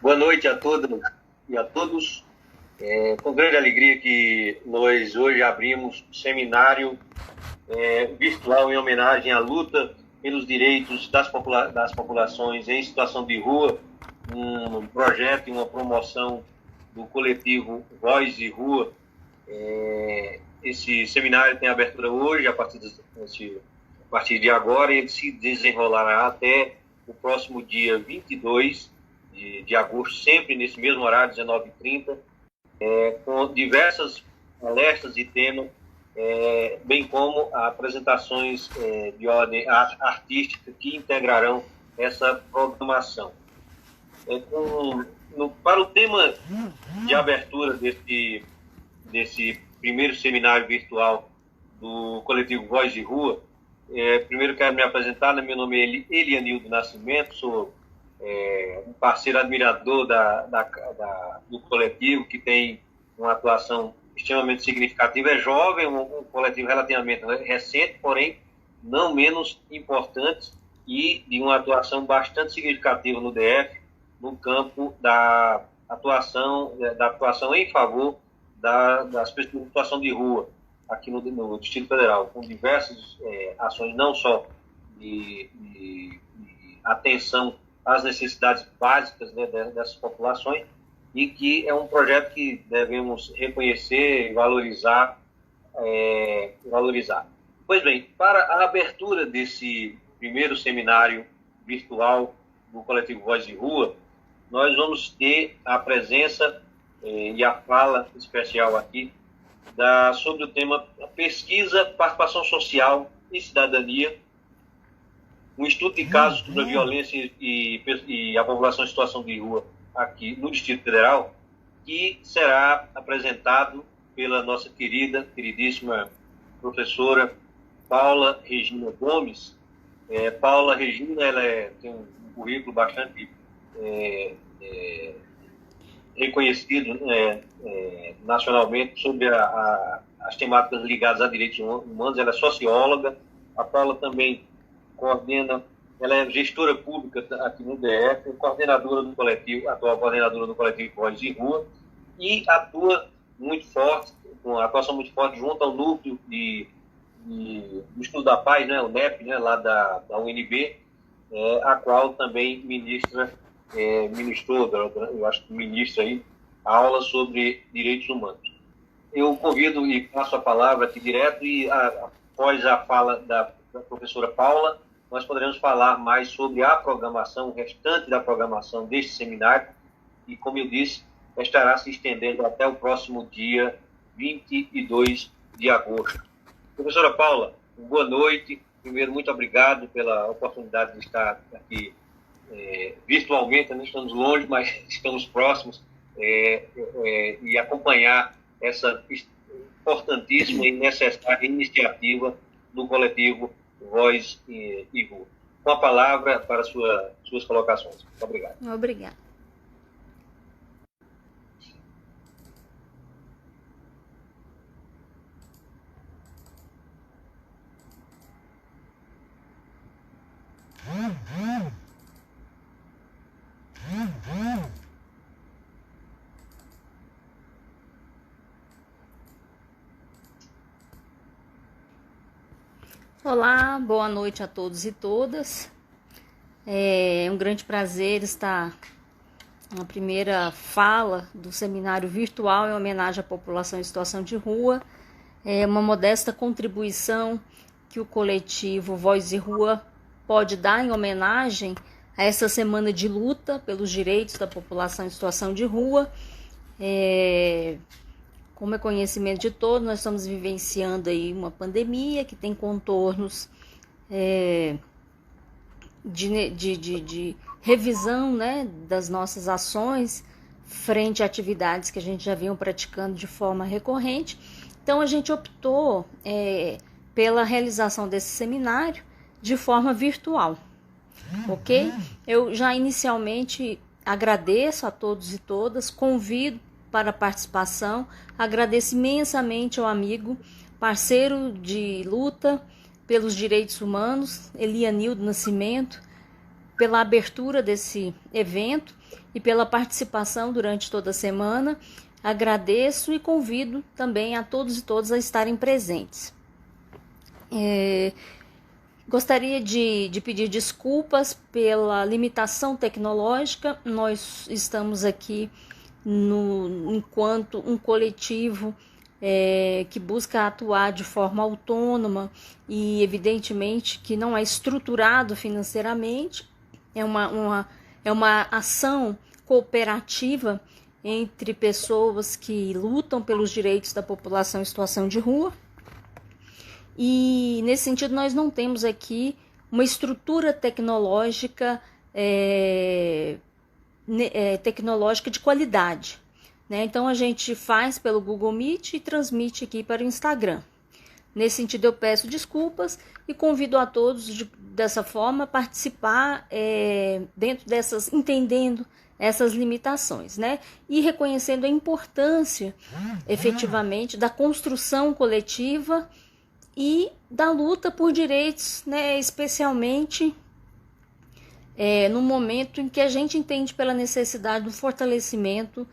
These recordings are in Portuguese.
Boa noite a todas e a todos. Com grande alegria que nós hoje abrimos um seminário virtual em homenagem à luta pelos direitos das populações em situação de rua, um projeto e uma promoção do coletivo Voz de Rua. Esse seminário tem abertura hoje, a partir de agora, e ele se desenrolará até o próximo dia 22 de agosto, sempre nesse mesmo horário, 19h30, com diversas palestras e temas, bem como apresentações de ordem artística que integrarão essa programação. Para o tema de abertura desse primeiro seminário virtual do coletivo Voz de Rua, primeiro quero me apresentar. Meu nome é Elianildo Nascimento, sou um parceiro admirador do coletivo, que tem uma atuação extremamente significativa. É jovem, um coletivo relativamente recente, porém não menos importante, e de uma atuação bastante significativa no DF, no campo da atuação em favor das pessoas em situação de rua, aqui no Distrito Federal, com diversas ações, não só de atenção às necessidades básicas, né, dessas populações, e que é um projeto que devemos reconhecer e valorizar. Pois bem, para a abertura desse primeiro seminário virtual do coletivo Voz de Rua, nós vamos ter a presença e a fala especial aqui sobre o tema Pesquisa, Participação Social e Cidadania, um estudo de casos sobre a violência e a população em situação de rua aqui no Distrito Federal, que será apresentado pela nossa queridíssima professora Paula Regina Gomes. Paula Regina, ela tem um currículo bastante reconhecido nacionalmente sobre as temáticas ligadas a direitos humanos. Ela é socióloga. A Paula também ela é gestora pública aqui no DF, atual coordenadora do coletivo Voz de Rua, e atua muito forte, com uma atuação muito forte junto ao núcleo do Estudo da Paz, né, o NEP, né, lá da UNB, a qual também ministrou, eu acho que ministra aí, aula sobre direitos humanos. Eu convido e passo a palavra aqui direto, e após a fala da professora Paula, nós poderemos falar mais sobre a programação, o restante da programação deste seminário, e, como eu disse, estará se estendendo até o próximo dia 22 de agosto. Professora Paula, boa noite. Primeiro, muito obrigado pela oportunidade de estar aqui virtualmente. Não estamos longe, mas estamos próximos, e acompanhar essa importantíssima e necessária iniciativa do coletivo Voz e Rua. Com a palavra para suas colocações. Muito obrigado. Obrigada. Olá, boa noite a todos e todas. É um grande prazer estar na primeira fala do seminário virtual em homenagem à população em situação de rua. É uma modesta contribuição que o coletivo Voz de Rua pode dar em homenagem a essa semana de luta pelos direitos da população em situação de rua. Como é conhecimento de todos, nós estamos vivenciando aí uma pandemia que tem contornos de revisão, né, das nossas ações frente a atividades que a gente já vinha praticando de forma recorrente. Então, a gente optou pela realização desse seminário de forma virtual, ok? Eu já inicialmente agradeço a todos e todas, convido para a participação, agradeço imensamente ao amigo, parceiro de luta pelos direitos humanos, Elianildo Nascimento, pela abertura desse evento e pela participação durante toda a semana. Agradeço e convido também a todos e todas a estarem presentes. Gostaria de pedir desculpas pela limitação tecnológica. Nós estamos aqui enquanto um coletivo que busca atuar de forma autônoma e, evidentemente, que não é estruturado financeiramente. É uma ação cooperativa entre pessoas que lutam pelos direitos da população em situação de rua. E, nesse sentido, nós não temos aqui uma estrutura tecnológica de qualidade, né? Então, a gente faz pelo Google Meet e transmite aqui para o Instagram. Nesse sentido, eu peço desculpas e convido a todos, dessa forma, a participar entendendo essas limitações, né? E reconhecendo a importância, efetivamente, da construção coletiva e da luta por direitos, né, especialmente no momento em que a gente entende pela necessidade do fortalecimento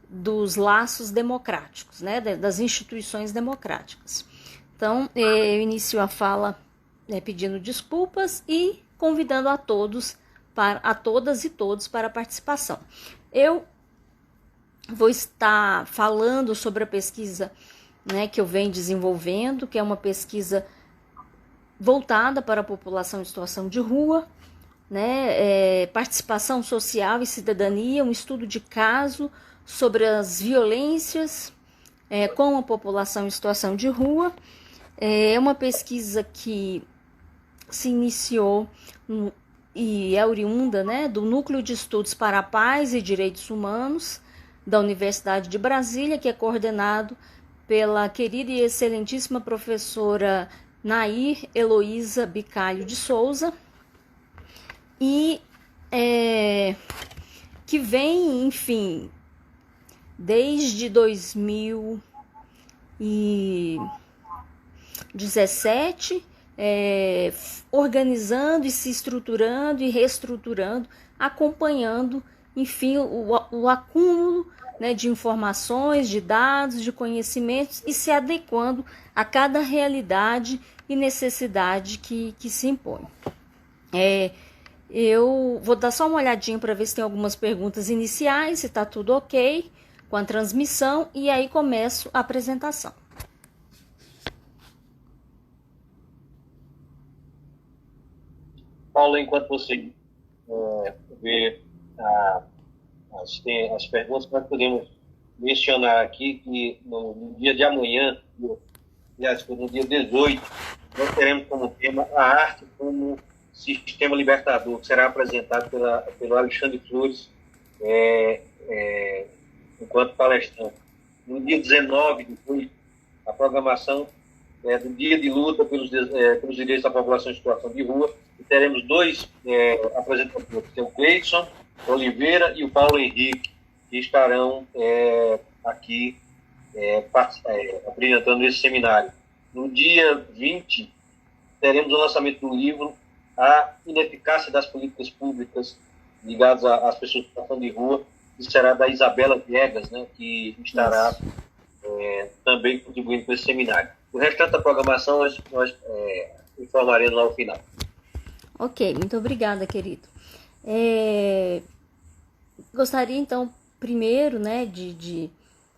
dos laços democráticos, né, das instituições democráticas. Então, eu inicio a fala pedindo desculpas e convidando a todas e todos para a participação. Eu vou estar falando sobre a pesquisa, né, que eu venho desenvolvendo, que é uma pesquisa voltada para a população em situação de rua, né, participação social e cidadania, um estudo de caso sobre as violências com a população em situação de rua. É uma pesquisa que se iniciou e é oriunda, né, do Núcleo de Estudos para a Paz e Direitos Humanos da Universidade de Brasília, que é coordenado pela querida e excelentíssima professora Nair Heloísa Bicalho de Souza, e que vem, enfim, desde 2017, organizando e se estruturando e reestruturando, acompanhando, enfim, o acúmulo, né, de informações, de dados, de conhecimentos e se adequando a cada realidade e necessidade que se impõe. Eu vou dar só uma olhadinha para ver se tem algumas perguntas iniciais, se está tudo ok com a transmissão, e aí começo a apresentação. Paulo, enquanto você vê as perguntas, nós podemos mencionar aqui que no dia de amanhã, no dia 18, nós teremos como tema a arte como sistema libertador, que será apresentado pelo Alexandre Flores enquanto palestrante. No dia 19 de julho, a programação do Dia de Luta pelos Direitos da População em Situação de Rua, e teremos dois apresentadores, que é o Cleidson Oliveira e o Paulo Henrique, que estarão aqui apresentando esse seminário. No dia 20, teremos o lançamento do livro A Ineficácia das Políticas Públicas ligadas às pessoas em situação de rua, que será da Isabela Viegas, né, que estará também contribuindo com esse seminário. O restante da programação nós informaremos lá ao final. Ok, muito obrigada, querido. Gostaria, então, primeiro, né, de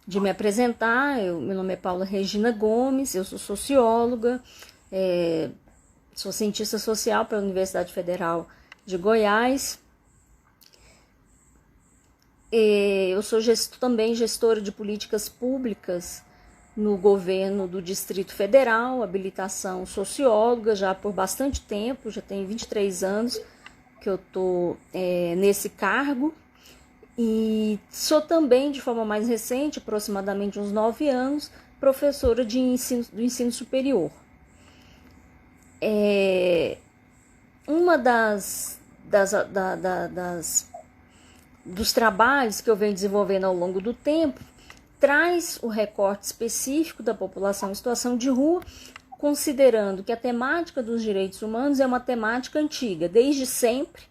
me apresentar. Meu nome é Paula Regina Gomes, eu sou socióloga, sou cientista social pela Universidade Federal de Goiás. Eu sou também gestora de políticas públicas no governo do Distrito Federal, habilitação socióloga já por bastante tempo, já tem 23 anos que eu estou nesse cargo, e sou também, de forma mais recente, aproximadamente uns 9 anos, professora do ensino superior. Uma dos trabalhos que eu venho desenvolvendo ao longo do tempo traz o recorte específico da população em situação de rua, considerando que a temática dos direitos humanos é uma temática antiga, desde sempre,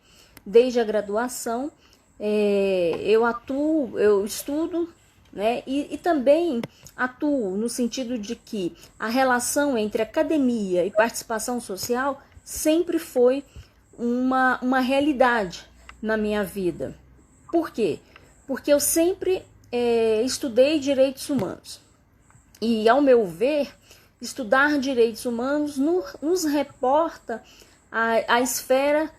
desde a graduação, eu estudo, né, e também atuo no sentido de que a relação entre academia e participação social sempre foi uma realidade na minha vida. Por quê? Porque eu sempre estudei direitos humanos. E, ao meu ver, estudar direitos humanos nos reporta a esfera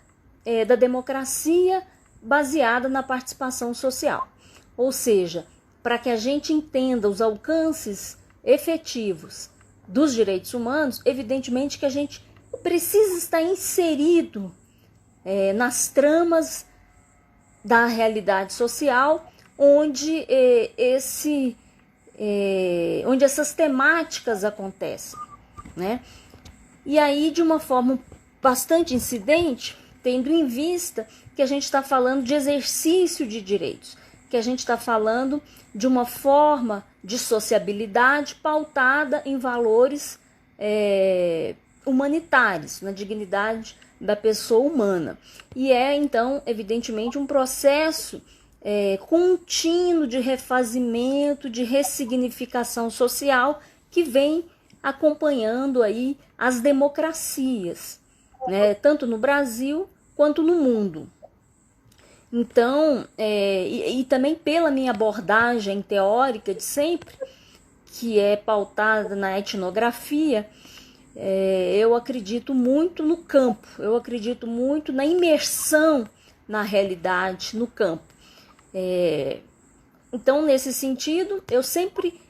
da democracia baseada na participação social. Ou seja, para que a gente entenda os alcances efetivos dos direitos humanos, evidentemente que a gente precisa estar inserido nas tramas da realidade social, onde essas temáticas acontecem, né? E aí, de uma forma bastante incidente, tendo em vista que a gente está falando de exercício de direitos, que a gente está falando de uma forma de sociabilidade pautada em valores humanitários, na dignidade da pessoa humana. E então, evidentemente, um processo contínuo de refazimento, de ressignificação social que vem acompanhando aí as democracias, né, tanto no Brasil quanto no mundo. Então, e também pela minha abordagem teórica de sempre, que é pautada na etnografia, eu acredito muito no campo, eu acredito muito na imersão na realidade, no campo. Então, nesse sentido, eu sempre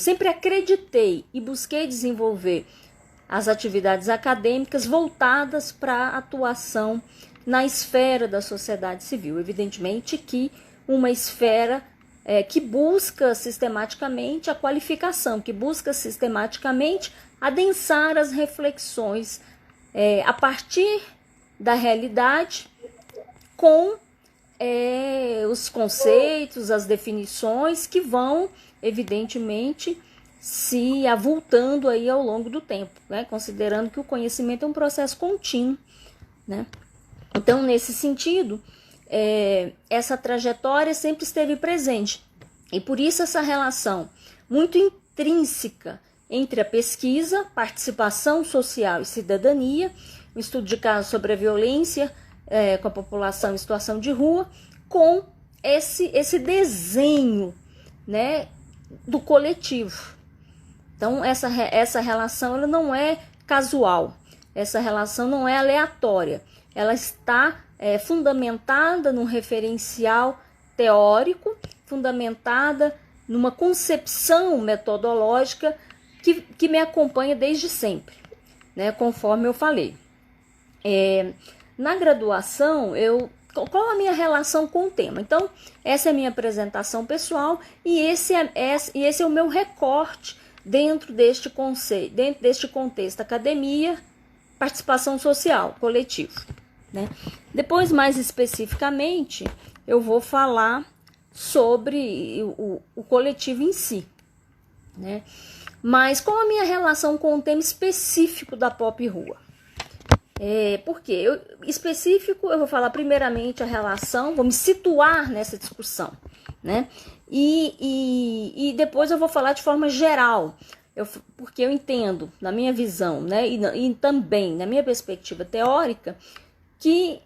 sempre acreditei e busquei desenvolver as atividades acadêmicas voltadas para a atuação na esfera da sociedade civil. Evidentemente que uma esfera que busca sistematicamente a qualificação, que busca sistematicamente adensar as reflexões a partir da realidade com os conceitos, as definições que vão, evidentemente, se avultando aí ao longo do tempo, né? Considerando que o conhecimento é um processo contínuo, né? Então, nesse sentido, essa trajetória sempre esteve presente. E por isso essa relação muito intrínseca entre a pesquisa, participação social e cidadania, o estudo de casos sobre a violência com a população em situação de rua, com esse desenho, né, do coletivo. Então, essa relação ela não é casual, essa relação não é aleatória, ela está fundamentada num referencial teórico, fundamentada numa concepção metodológica que me acompanha desde sempre, né, conforme eu falei. Na graduação, qual a minha relação com o tema? Então, essa é a minha apresentação pessoal e esse é o meu recorte dentro deste conceito, dentro deste contexto academia, participação social, coletivo, né? Depois, mais especificamente, eu vou falar sobre o coletivo em si, né? Mas qual a minha relação com o tema específico da Pop Rua? Por quê? Específico, eu vou falar primeiramente a relação, vou me situar nessa discussão, né? E depois eu vou falar de forma geral, porque eu entendo, na minha visão, né, e também na minha perspectiva teórica, que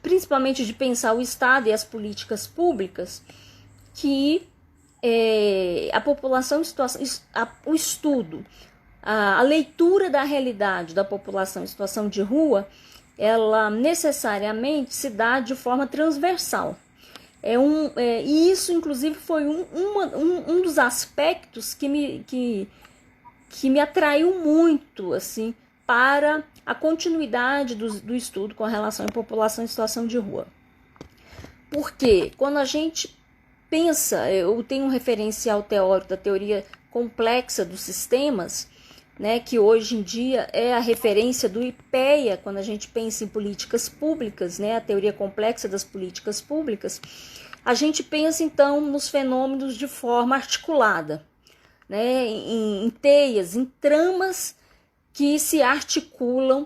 principalmente de pensar o Estado e as políticas públicas, que a população em situação, o estudo, a leitura da realidade da população em situação de rua, ela necessariamente se dá de forma transversal. E isso, inclusive, foi um dos aspectos que me atraiu muito, assim, para a continuidade do estudo com relação à população em situação de rua. Porque quando a gente pensa, eu tenho um referencial teórico da teoria complexa dos sistemas, né, que hoje em dia é a referência do IPEA, quando a gente pensa em políticas públicas, né, a teoria complexa das políticas públicas, a gente pensa então nos fenômenos de forma articulada, né, em teias, em tramas que se articulam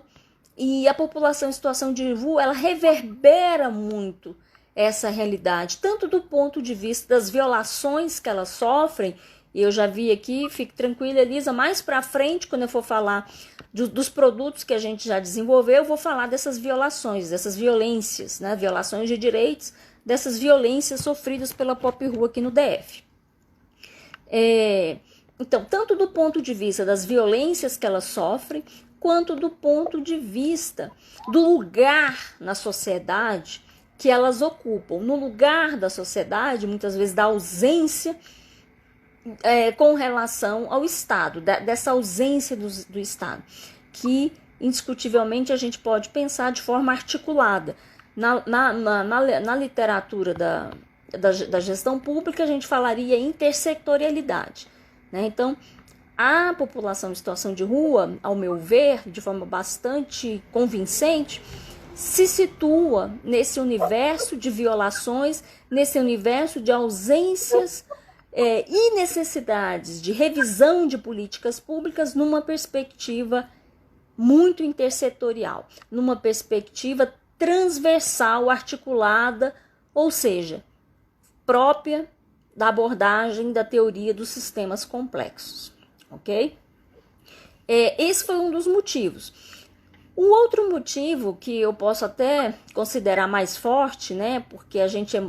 E a população em situação de rua, ela reverbera muito essa realidade, tanto do ponto de vista das violações que elas sofrem. E eu já vi aqui, fique tranquila, Elisa, mais para frente, quando eu for falar dos produtos que a gente já desenvolveu, eu vou falar dessas violações, dessas violências, né? Violações de direitos, dessas violências sofridas pela Pop Rua aqui no DF. Então, tanto do ponto de vista das violências que elas sofrem, quanto do ponto de vista do lugar na sociedade que elas ocupam. No lugar da sociedade, muitas vezes da ausência com relação ao Estado, dessa ausência do Estado, que indiscutivelmente a gente pode pensar de forma articulada. Na literatura da gestão pública, a gente falaria intersectorialidade, né? Então, a população em situação de rua, ao meu ver, de forma bastante convincente, se situa nesse universo de violações, nesse universo de ausências e necessidades de revisão de políticas públicas numa perspectiva muito intersetorial, numa perspectiva transversal, articulada, ou seja, própria da abordagem da teoria dos sistemas complexos, ok? Esse foi um dos motivos. O outro motivo que eu posso até considerar mais forte, né, porque a gente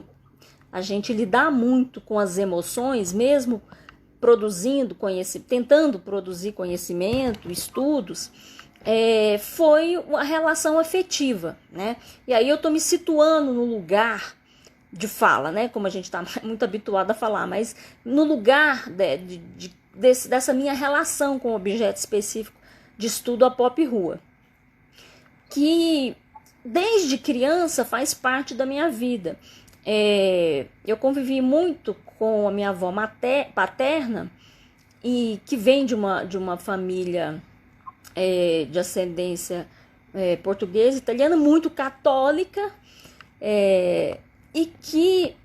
lida muito com as emoções, mesmo tentando produzir conhecimento, estudos, foi a relação afetiva, né? E aí eu estou me situando no lugar de fala, né? Como a gente está muito habituado a falar, mas no lugar dessa minha relação com o objeto específico de estudo, a Pop Rua, que desde criança faz parte da minha vida. Eu convivi muito com a minha avó paterna, e que vem de uma família de ascendência portuguesa, italiana, muito católica, e que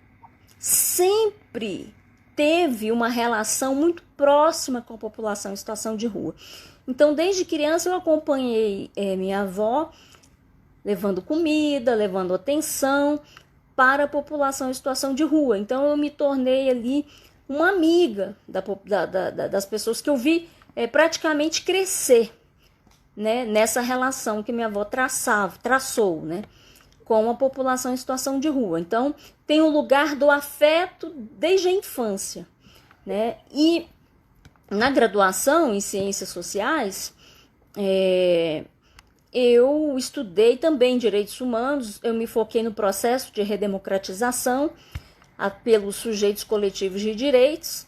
sempre teve uma relação muito próxima com a população em situação de rua. Então, desde criança eu acompanhei minha avó levando comida, levando atenção para a população em situação de rua. Então, eu me tornei ali uma amiga das pessoas que eu vi praticamente crescer, né, nessa relação que minha avó traçou, né, com a população em situação de rua. Então, tem o lugar do afeto desde a infância, né? E na graduação em Ciências Sociais, eu estudei também Direitos Humanos, eu me foquei no processo de redemocratização pelos sujeitos coletivos de direitos,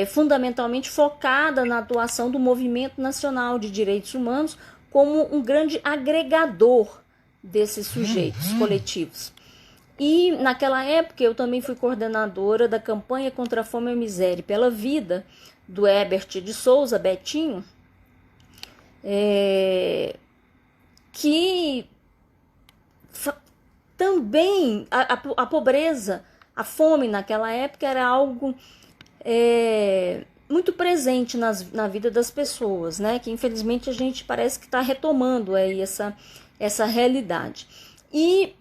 fundamentalmente focada na atuação do Movimento Nacional de Direitos Humanos como um grande agregador desses sujeitos coletivos. E naquela época eu também fui coordenadora da campanha contra a fome e a miséria pela vida do Herbert de Souza, Betinho, que também a pobreza, a fome naquela época era algo muito presente na vida das pessoas, né? Que infelizmente a gente parece que está retomando aí essa realidade. E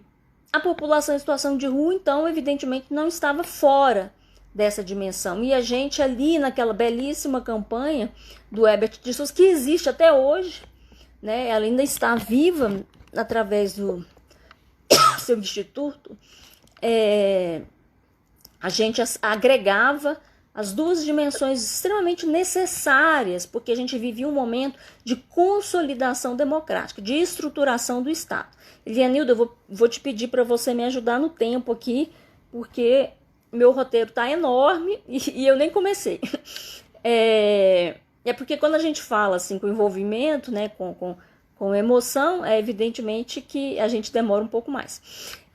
a população em situação de rua, então, evidentemente não estava fora dessa dimensão. E a gente ali naquela belíssima campanha do Herbert de Souza, que existe até hoje, né? Ela ainda está viva através do seu instituto, a gente agregava as duas dimensões extremamente necessárias, porque a gente vivia um momento de consolidação democrática, de estruturação do Estado. Elianilda, eu vou te pedir para você me ajudar no tempo aqui, porque meu roteiro está enorme e eu nem comecei. Porque quando a gente fala assim, com envolvimento, né, com emoção, evidentemente que a gente demora um pouco mais.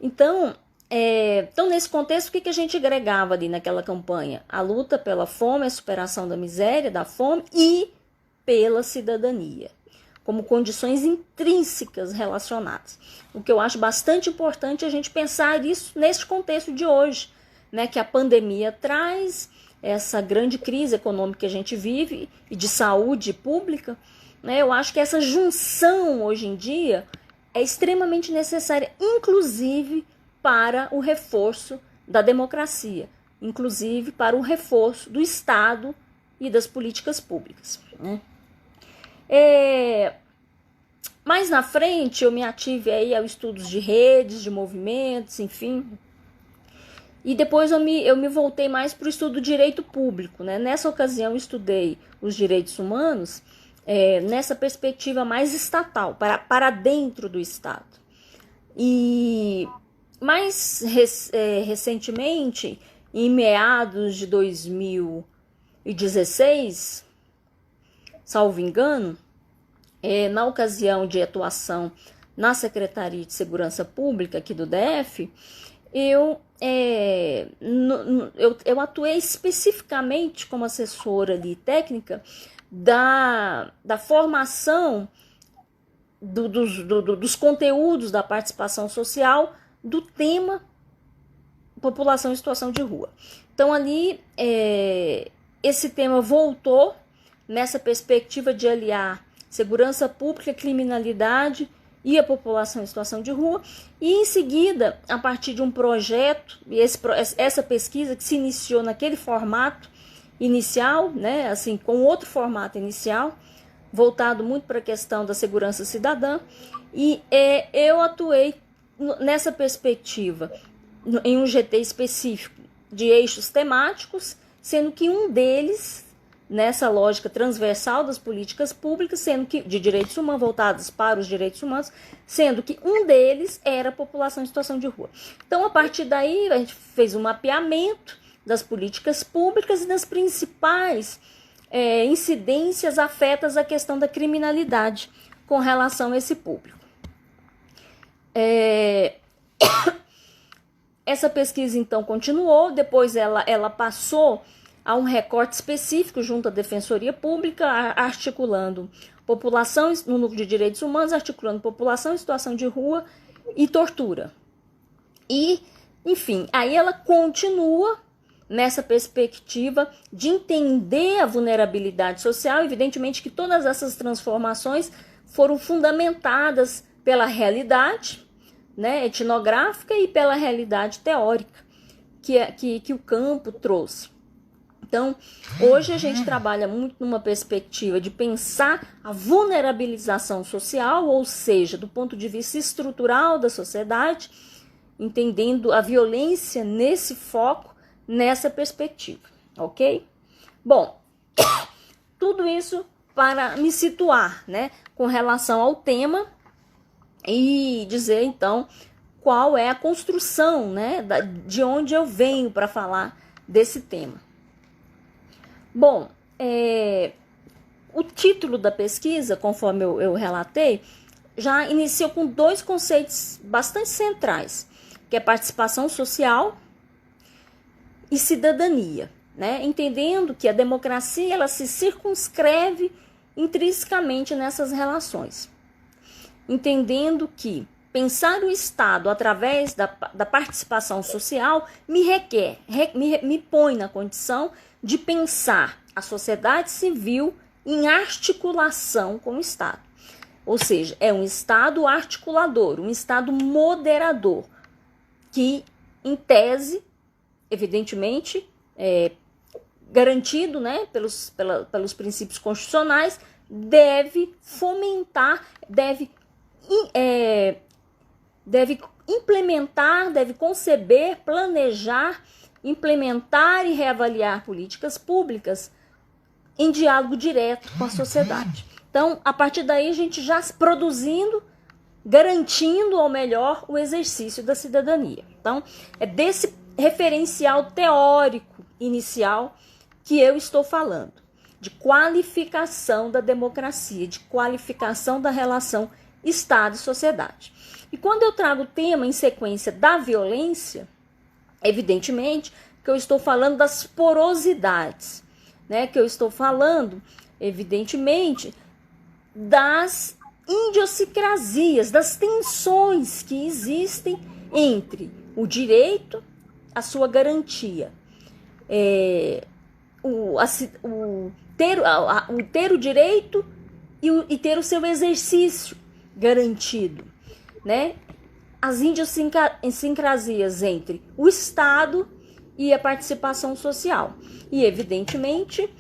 Então, nesse contexto, o que a gente agregava ali naquela campanha? A luta pela fome, a superação da miséria, da fome e pela cidadania, como condições intrínsecas relacionadas. O que eu acho bastante importante é a gente pensar isso nesse contexto de hoje, né, que a pandemia traz, essa grande crise econômica que a gente vive e de saúde pública, né? Eu acho que essa junção hoje em dia é extremamente necessária, inclusive para o reforço da democracia, inclusive para o reforço do Estado e das políticas públicas, né? Mais na frente eu me ative aí aos estudos de redes, de movimentos, enfim. E depois eu me voltei mais para o estudo do direito público, né? Nessa ocasião eu estudei os direitos humanos nessa perspectiva mais estatal, para dentro do Estado. E mais recentemente, em meados de 2016, salvo engano, na ocasião de atuação na Secretaria de Segurança Pública aqui do DF, eu atuei especificamente como assessora ali, técnica da formação dos conteúdos da participação social do tema população em situação de rua. Então ali esse tema voltou nessa perspectiva de aliar segurança pública, criminalidade e a população em situação de rua, e em seguida, a partir de um projeto, e essa pesquisa que se iniciou naquele formato inicial, né, assim, com outro formato inicial, voltado muito para a questão da segurança cidadã, e eu atuei nessa perspectiva, em um GT específico de eixos temáticos, sendo que um deles, nessa lógica transversal das políticas públicas, sendo que de direitos humanos, voltados para os direitos humanos, sendo que um deles era a população em situação de rua. Então, a partir daí, a gente fez um mapeamento das políticas públicas e das principais incidências afetas à questão da criminalidade com relação a esse público. Essa pesquisa, então, continuou, depois ela passou a um recorte específico junto à Defensoria Pública, articulando população no núcleo de direitos humanos, articulando população em situação de rua e tortura. E, enfim, aí ela continua nessa perspectiva de entender a vulnerabilidade social. Evidentemente que todas essas transformações foram fundamentadas pela realidade, né, etnográfica e pela realidade teórica que o campo trouxe. Então, hoje a gente trabalha muito numa perspectiva de pensar a vulnerabilização social, ou seja, do ponto de vista estrutural da sociedade, entendendo a violência nesse foco, nessa perspectiva, ok? Bom, tudo isso para me situar, né, com relação ao tema e dizer, então, qual é a construção, né, de onde eu venho para falar desse tema. Bom, o título da pesquisa, conforme eu relatei, já iniciou com dois conceitos bastante centrais, que é participação social e cidadania, né? Entendendo que a democracia ela se circunscreve intrinsecamente nessas relações. Entendendo que pensar o Estado através da participação social me põe na condição de pensar a sociedade civil em articulação com o Estado. Ou seja, é um Estado articulador, um Estado moderador, que, em tese, evidentemente, garantido, né, pelos princípios constitucionais, deve fomentar, deve implementar, deve conceber, planejar, implementar e reavaliar políticas públicas em diálogo direto com a sociedade. Então, a partir daí, a gente já produzindo, garantindo ao melhor o exercício da cidadania. Então, é desse referencial teórico inicial que eu estou falando, de qualificação da democracia, de qualificação da relação Estado e sociedade. E quando eu trago o tema em sequência da violência, evidentemente que eu estou falando das porosidades, né? Que eu estou falando, evidentemente, das idiosincrasias, das tensões que existem entre o direito, a sua garantia, ter o direito e ter o seu exercício garantido, né? As idiosincrasias entre o Estado e a participação social. E, evidentemente,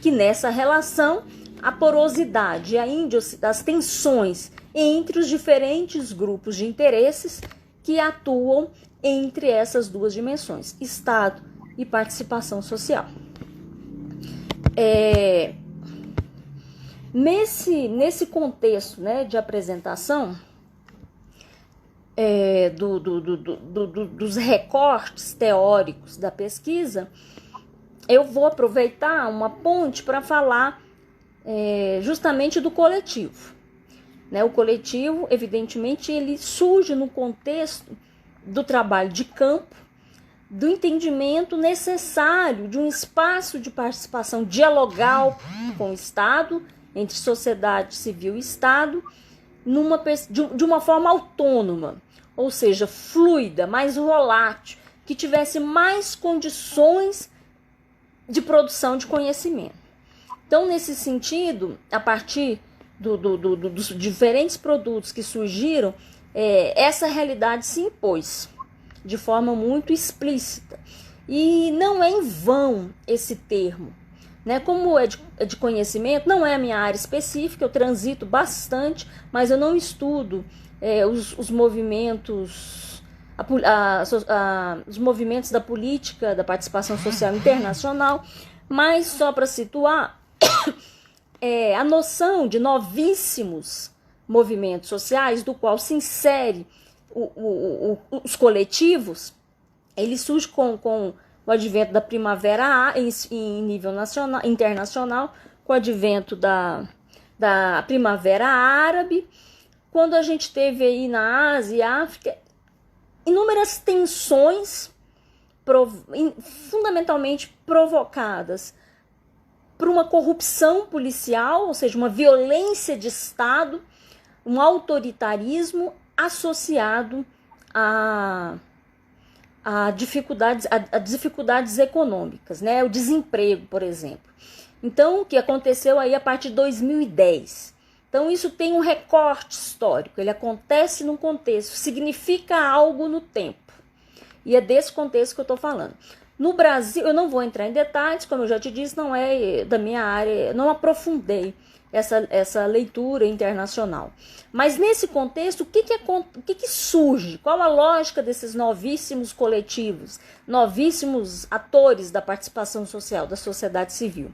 que nessa relação, a porosidade, as tensões entre os diferentes grupos de interesses que atuam entre essas duas dimensões, Estado e participação social. Nesse contexto, né, de apresentação dos recortes teóricos da pesquisa, eu vou aproveitar uma ponte para falar justamente do coletivo. Né? O coletivo, evidentemente, ele surge no contexto do trabalho de campo, do entendimento necessário de um espaço de participação dialogal com o Estado, entre sociedade civil e Estado, de uma forma autônoma, ou seja, fluida, mais volátil, que tivesse mais condições de produção de conhecimento. Então, nesse sentido, a partir dos diferentes produtos que surgiram, essa realidade se impôs de forma muito explícita. E não é em vão esse termo. Né? Como é de conhecimento, não é a minha área específica, eu transito bastante, mas eu não estudo os movimentos, os movimentos da política, da participação social internacional, mas só para situar, a noção de novíssimos movimentos sociais, do qual se insere os coletivos, ele surge com o advento da primavera em nível internacional, com o advento da primavera árabe, quando a gente teve aí na Ásia e África inúmeras tensões fundamentalmente provocadas por uma corrupção policial, ou seja, uma violência de Estado, um autoritarismo associado a dificuldades econômicas, né? O desemprego, por exemplo. Então, o que aconteceu aí a partir de 2010? Então, isso tem um recorte histórico, ele acontece num contexto, significa algo no tempo. E é desse contexto que eu estou falando. No Brasil, eu não vou entrar em detalhes, como eu já te disse, não é da minha área, não aprofundei essa leitura internacional. Mas nesse contexto, o que surge? Qual a lógica desses novíssimos coletivos, novíssimos atores da participação social, da sociedade civil?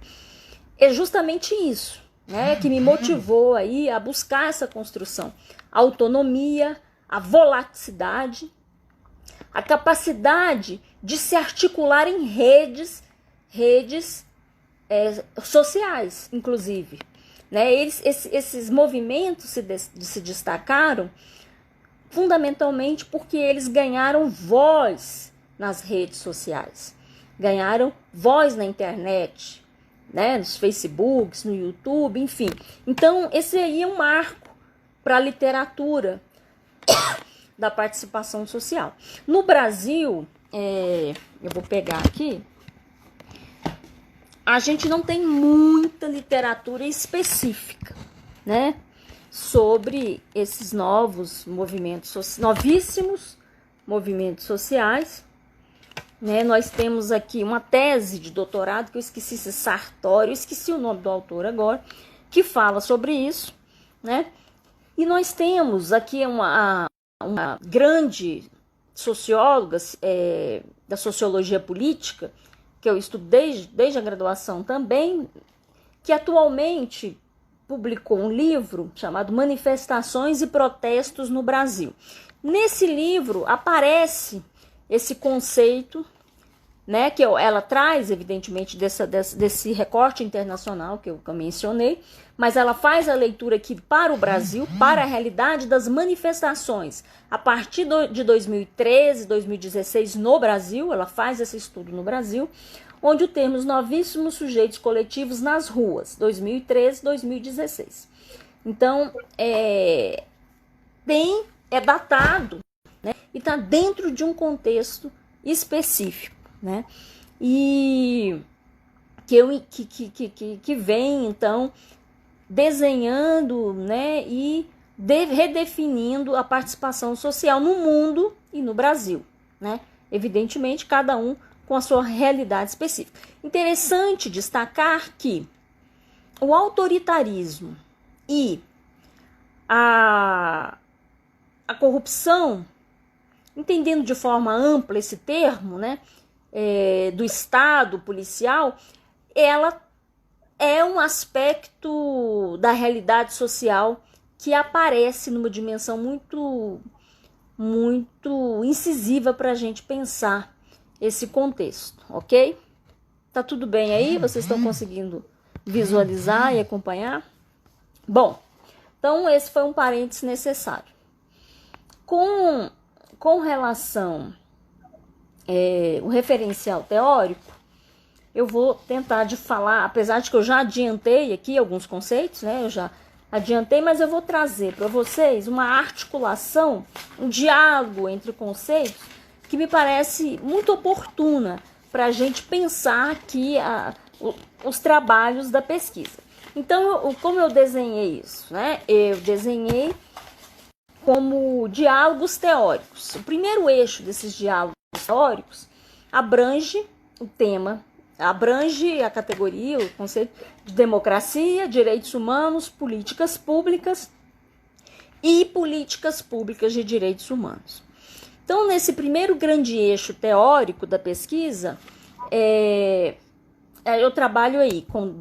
É justamente isso, né, que me motivou aí a buscar essa construção. A autonomia, a volatilidade, a capacidade de se articular em redes sociais, inclusive. Né? Esses movimentos se destacaram fundamentalmente porque eles ganharam voz nas redes sociais, ganharam voz na internet, né? Nos Facebooks, no YouTube, enfim. Então, esse aí é um marco para a literatura da participação social. No Brasil, eu vou pegar aqui, a gente não tem muita literatura específica, né, sobre esses novíssimos movimentos sociais, né? Nós temos aqui uma tese de doutorado, que eu esqueci se Sartori, eu esqueci o nome do autor agora, que fala sobre isso, né? E nós temos aqui uma grande socióloga da sociologia política, que eu estudo desde a graduação também, que atualmente publicou um livro chamado Manifestações e Protestos no Brasil. Nesse livro aparece esse conceito, né, que ela traz, evidentemente, desse recorte internacional que eu mencionei, mas ela faz a leitura aqui para o Brasil, para a realidade das manifestações. A partir de 2013, 2016, no Brasil, ela faz esse estudo no Brasil, onde o termo os novíssimos sujeitos coletivos nas ruas, 2013, 2016. Então, é datado, né, e está dentro de um contexto específico, né? e que vem, então, desenhando, né, e redefinindo a participação social no mundo e no Brasil, né? Evidentemente, cada um com a sua realidade específica. Interessante destacar que o autoritarismo e a corrupção, entendendo de forma ampla esse termo, né, do Estado policial, ela é um aspecto da realidade social que aparece numa dimensão muito incisiva para a gente pensar esse contexto, ok? Tá tudo bem aí? Vocês estão conseguindo visualizar e acompanhar? Bom, então esse foi um parênteses necessário. Com relação o referencial teórico, eu vou tentar de falar, apesar de que eu já adiantei aqui alguns conceitos, né? Eu já adiantei, mas eu vou trazer para vocês uma articulação, um diálogo entre conceitos que me parece muito oportuna para a gente pensar aqui os trabalhos da pesquisa. Então, como eu desenhei isso, né? Eu desenhei como diálogos teóricos. O primeiro eixo desses diálogos teóricos abrange o tema, abrange a categoria, o conceito de democracia, direitos humanos, políticas públicas e políticas públicas de direitos humanos. Então, nesse primeiro grande eixo teórico da pesquisa, eu trabalho aí com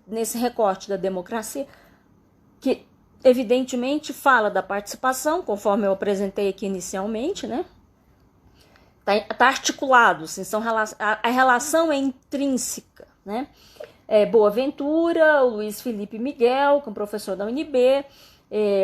nesse recorte da democracia, que evidentemente fala da participação, conforme eu apresentei aqui inicialmente, né? Tá articulado, assim, a relação é intrínseca, né? Boaventura, o Luiz Felipe Miguel, que é um professor da UNB,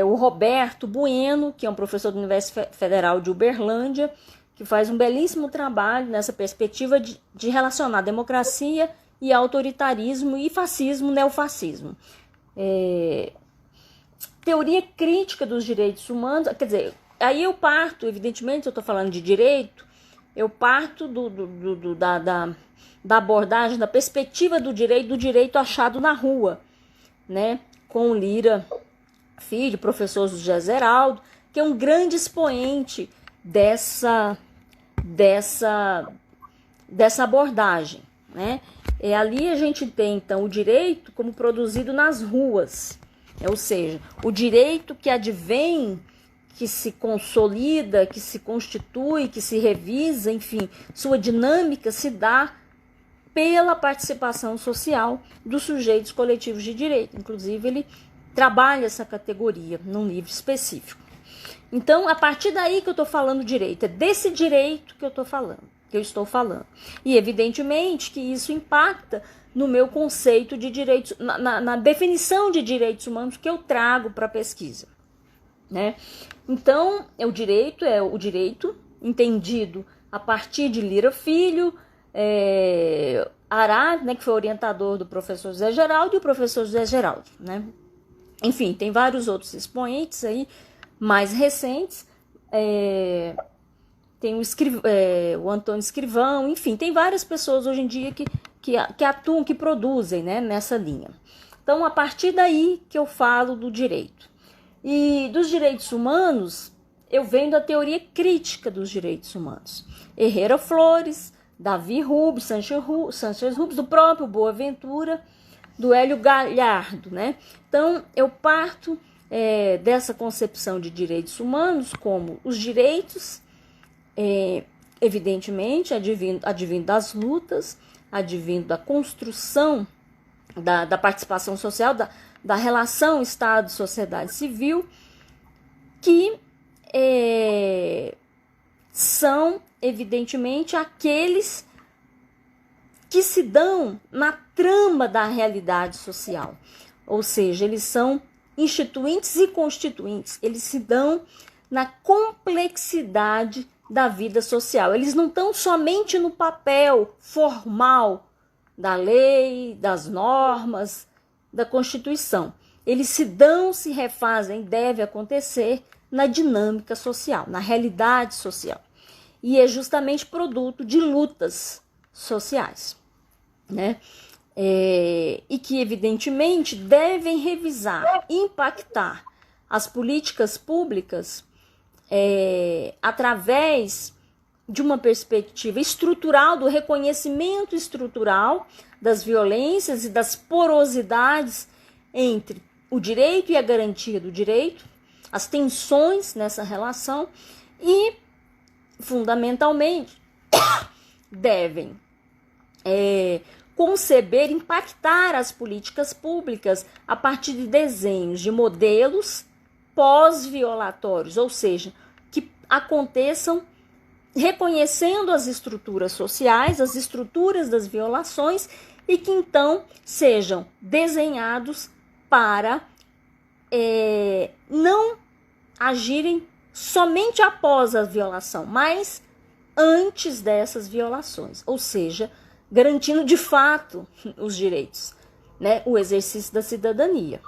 o Roberto Bueno, que é um professor da Universidade Federal de Uberlândia, que faz um belíssimo trabalho nessa perspectiva de relacionar democracia e autoritarismo e fascismo, neofascismo. Teoria crítica dos direitos humanos, quer dizer, aí eu parto, evidentemente, eu estou falando de direito, eu parto da abordagem, da perspectiva do direito achado na rua, né? Com Lira Filho, professor José Zeraldo, que é um grande expoente dessa abordagem, né? Ali a gente tem, então, o direito como produzido nas ruas, ou seja, o direito que advém, que se consolida, que se constitui, que se revisa, enfim, sua dinâmica se dá pela participação social dos sujeitos coletivos de direito. Inclusive, ele trabalha essa categoria num livro específico. Então, a partir daí que eu estou falando direito, é desse direito que eu estou falando. E, evidentemente, que isso impacta no meu conceito de direitos, na definição de direitos humanos que eu trago para a pesquisa, né? Então, o direito entendido a partir de Lira Filho, Ará, né, que foi orientador do professor José Geraldo, e o professor José Geraldo, né? Enfim, tem vários outros expoentes aí, mais recentes, tem o Antônio Escrivão, enfim, tem várias pessoas hoje em dia que atuam, que produzem, né, nessa linha. Então, a partir daí que eu falo do direito. E dos direitos humanos, eu venho da teoria crítica dos direitos humanos. Herrera Flores, Davi Rubens, Sanchez Rubens, do próprio Boaventura, do Hélio Galhardo, né? Então, eu parto dessa concepção de direitos humanos como os direitos, evidentemente, advindo das lutas, advindo da construção da participação social, da relação Estado-sociedade civil, que são, evidentemente, aqueles que se dão na trama da realidade social. Ou seja, eles são instituintes e constituintes, eles se dão na complexidade da vida social. Eles não estão somente no papel formal da lei, das normas, da Constituição. Eles se dão, se refazem, deve acontecer na dinâmica social, na realidade social. E é justamente produto de lutas sociais, né? E que, evidentemente, devem revisar, impactar as políticas públicas através de uma perspectiva estrutural, do reconhecimento estrutural das violências e das porosidades entre o direito e a garantia do direito, as tensões nessa relação e, fundamentalmente, devem conceber, impactar as políticas públicas a partir de desenhos de modelos pós-violatórios, ou seja, que aconteçam reconhecendo as estruturas sociais, as estruturas das violações e que então sejam desenhados para não agirem somente após a violação, mas antes dessas violações, ou seja, garantindo de fato os direitos, né, o exercício da cidadania.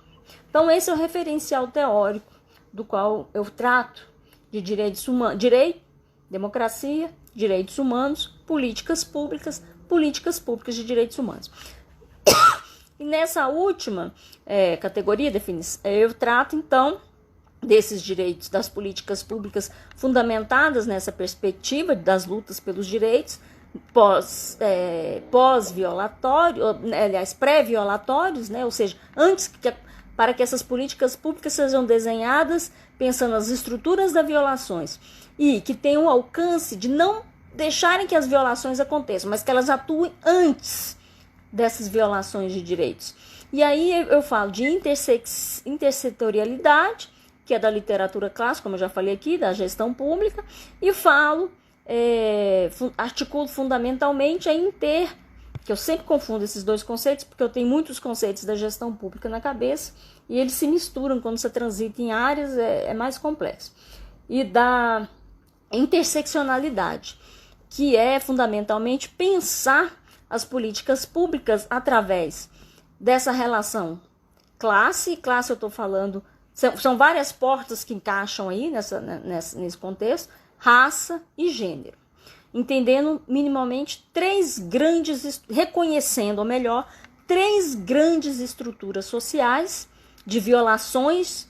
Então esse é o referencial teórico do qual eu trato de direitos humanos, direito, democracia, direitos humanos, políticas públicas de direitos humanos. E nessa última categoria, eu trato então desses direitos, das políticas públicas fundamentadas nessa perspectiva das lutas pelos direitos pós-violatório, aliás, pré-violatórios, né? Ou seja, para que essas políticas públicas sejam desenhadas pensando nas estruturas das violações e que tenham o alcance de não deixarem que as violações aconteçam, mas que elas atuem antes dessas violações de direitos. E aí eu falo de intersetorialidade, que é da literatura clássica, como eu já falei aqui, da gestão pública, e falo, articulo fundamentalmente que eu sempre confundo esses dois conceitos, porque eu tenho muitos conceitos da gestão pública na cabeça, e eles se misturam quando você transita em áreas, é mais complexo. E da interseccionalidade, que é fundamentalmente pensar as políticas públicas através dessa relação classe eu estou falando, são várias portas que encaixam aí nesse contexto, raça e gênero, entendendo minimamente reconhecendo, ou melhor, três grandes estruturas sociais de violações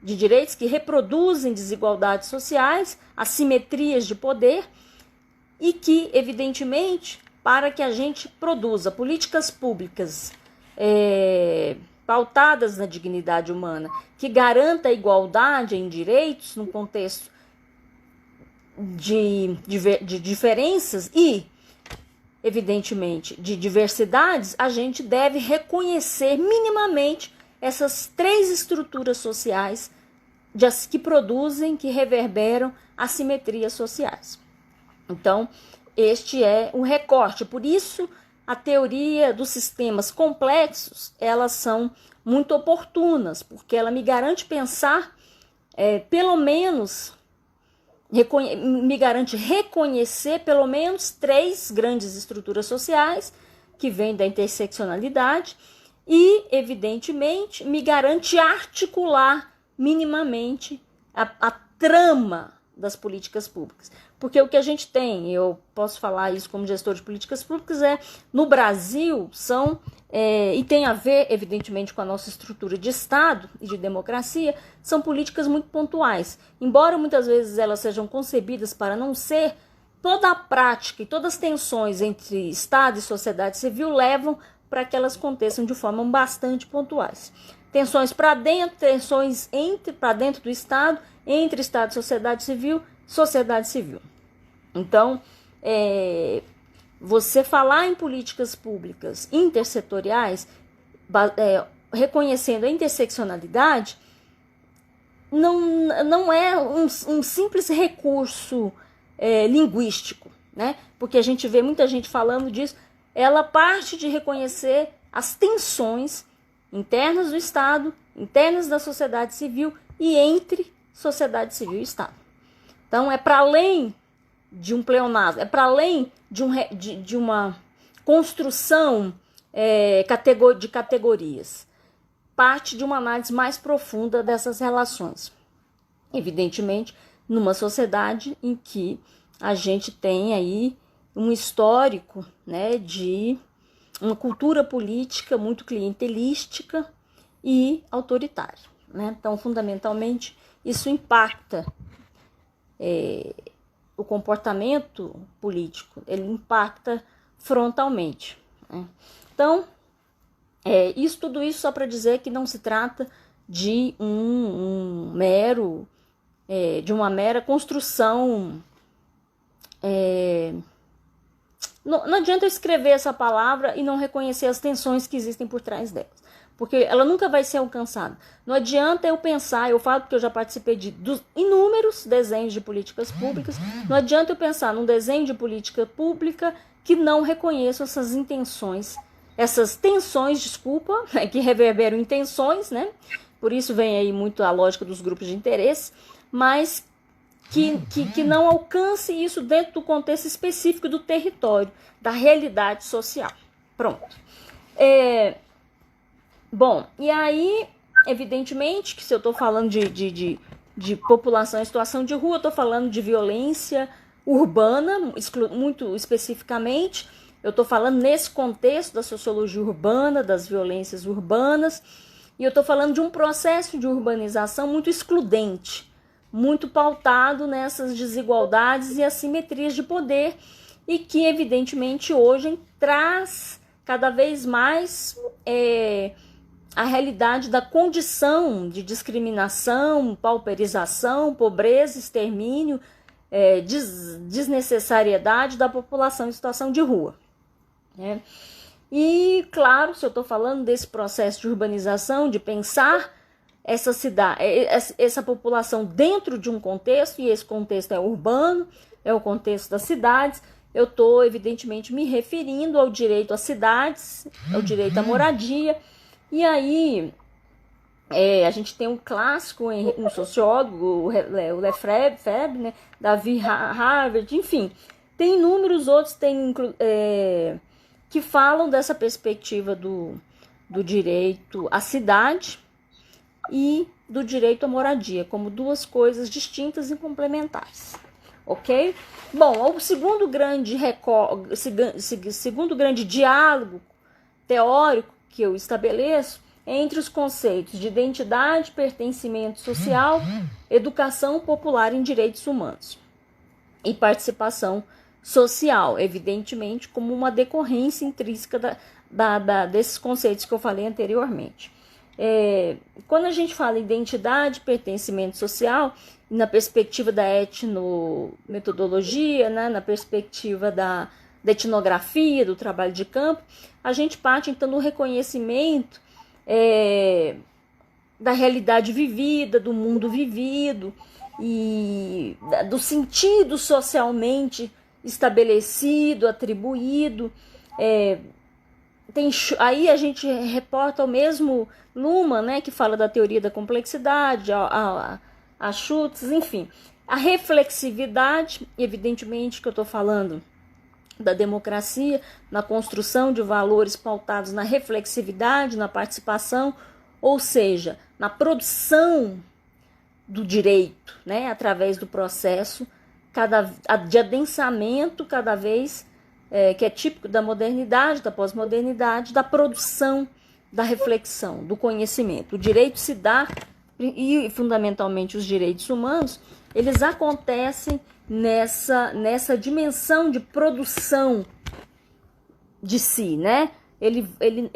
de direitos que reproduzem desigualdades sociais, assimetrias de poder e que, evidentemente, para que a gente produza políticas públicas pautadas na dignidade humana, que garanta a igualdade em direitos no contexto de diferenças e, evidentemente, de diversidades, a gente deve reconhecer minimamente essas três estruturas sociais que produzem, que reverberam assimetrias sociais. Então, este é um recorte. Por isso, a teoria dos sistemas complexos, elas são muito oportunas, porque ela me garante pensar, pelo menos, me garante reconhecer pelo menos três grandes estruturas sociais que vêm da interseccionalidade e, evidentemente, me garante articular minimamente a trama das políticas públicas. Porque o que a gente tem, eu posso falar isso como gestor de políticas públicas, no Brasil, e tem a ver, evidentemente, com a nossa estrutura de Estado e de democracia, são políticas muito pontuais. Embora muitas vezes elas sejam concebidas para não ser, toda a prática e todas as tensões entre Estado e sociedade civil levam para que elas aconteçam de forma bastante pontuais. Tensões para dentro, tensões para dentro do Estado, entre Estado e sociedade civil. Então, você falar em políticas públicas intersetoriais, reconhecendo a interseccionalidade, não é um simples recurso linguístico, né? Porque a gente vê muita gente falando disso. Ela parte de reconhecer as tensões internas do Estado, internas da sociedade civil e entre sociedade civil e Estado. Então, é para além de um pleonasmo, é para além de uma construção de categorias. Parte de uma análise mais profunda dessas relações. Evidentemente, numa sociedade em que a gente tem aí um histórico, né, de uma cultura política muito clientelística e autoritária, né? Então, fundamentalmente, isso impacta o comportamento político, ele impacta frontalmente, né? Então, tudo isso só para dizer que não se trata de de uma mera construção. Não adianta eu escrever essa palavra e não reconhecer as tensões que existem por trás delas, porque ela nunca vai ser alcançada. Não adianta eu pensar, eu falo porque eu já participei de inúmeros desenhos de políticas públicas, não adianta eu pensar num desenho de política pública que não reconheça essas intenções, essas tensões, desculpa, que reverberam em tensões, né? Por isso vem aí muito a lógica dos grupos de interesse, mas que não alcance isso dentro do contexto específico do território, da realidade social. Pronto. Bom, e aí, evidentemente, que se eu estou falando de população em situação de rua, eu estou falando de violência urbana, muito especificamente. Eu estou falando nesse contexto da sociologia urbana, das violências urbanas, e eu estou falando de um processo de urbanização muito excludente, muito pautado nessas desigualdades e assimetrias de poder, e que, evidentemente, hoje traz cada vez mais a realidade da condição de discriminação, pauperização, pobreza, extermínio, desnecessariedade da população em situação de rua, né? E, claro, se eu estou falando desse processo de urbanização, de pensar essa população dentro de um contexto, e esse contexto é urbano, é o contexto das cidades, eu estou, evidentemente, me referindo ao direito às cidades, ao direito à moradia. E aí, a gente tem um clássico, um sociólogo, o Lefebvre, né, Davi Harvard, enfim, tem inúmeros outros que falam dessa perspectiva do direito à cidade e do direito à moradia, como duas coisas distintas e complementares, ok? Bom, o segundo grande diálogo teórico que eu estabeleço é entre os conceitos de identidade, pertencimento social, educação popular em direitos humanos e participação social, evidentemente, como uma decorrência intrínseca desses conceitos que eu falei anteriormente. Quando a gente fala identidade, pertencimento social, na perspectiva da etnometodologia, né, na perspectiva da etnografia, do trabalho de campo, a gente parte então do reconhecimento da realidade vivida, do mundo vivido e do sentido socialmente estabelecido, atribuído. Aí a gente reporta ao mesmo Luhmann, né, que fala da teoria da complexidade, a Schutz, enfim. A reflexividade, evidentemente que eu estou falando da democracia, na construção de valores pautados na reflexividade, na participação, ou seja, na produção do direito, né, através do processo de adensamento cada vez, que é típico da modernidade, da pós-modernidade, da produção, da reflexão, do conhecimento. O direito se dá, e fundamentalmente os direitos humanos, eles acontecem nessa dimensão de produção de si, né? Ele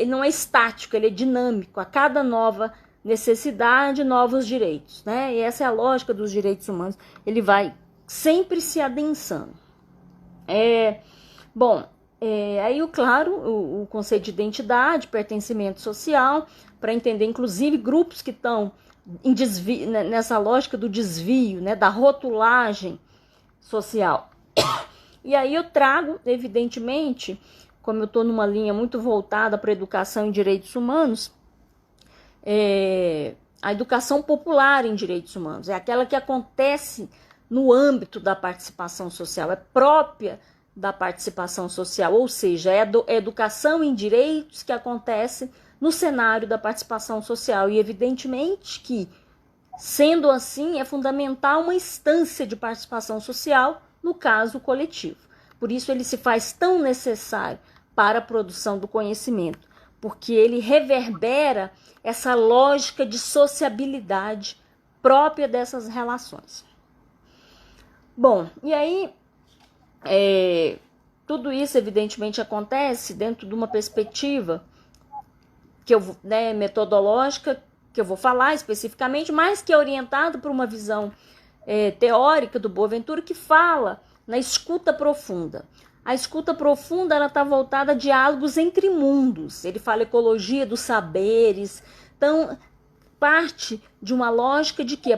não é estático, ele é dinâmico. A cada nova necessidade, novos direitos, né? E essa é a lógica dos direitos humanos. Ele vai sempre se adensando. Aí, claro, o conceito de identidade, pertencimento social, para entender, inclusive, grupos que estão em desvio, nessa lógica do desvio, né, da rotulagem social. E aí eu trago, evidentemente, como eu estou numa linha muito voltada para a educação em direitos humanos, a educação popular em direitos humanos, é aquela que acontece no âmbito da participação social, é própria da participação social, ou seja, é a educação em direitos que acontece no cenário da participação social. E evidentemente que, sendo assim, é fundamental uma instância de participação social, no caso coletivo. Por isso ele se faz tão necessário para a produção do conhecimento, porque ele reverbera essa lógica de sociabilidade própria dessas relações. Bom, e aí tudo isso evidentemente acontece dentro de uma perspectiva que metodológica, que eu vou falar especificamente, mas que é orientada por uma visão teórica do Boaventura, que fala na escuta profunda. A escuta profunda está voltada a diálogos entre mundos. Ele fala ecologia dos saberes. Então, parte de uma lógica de que,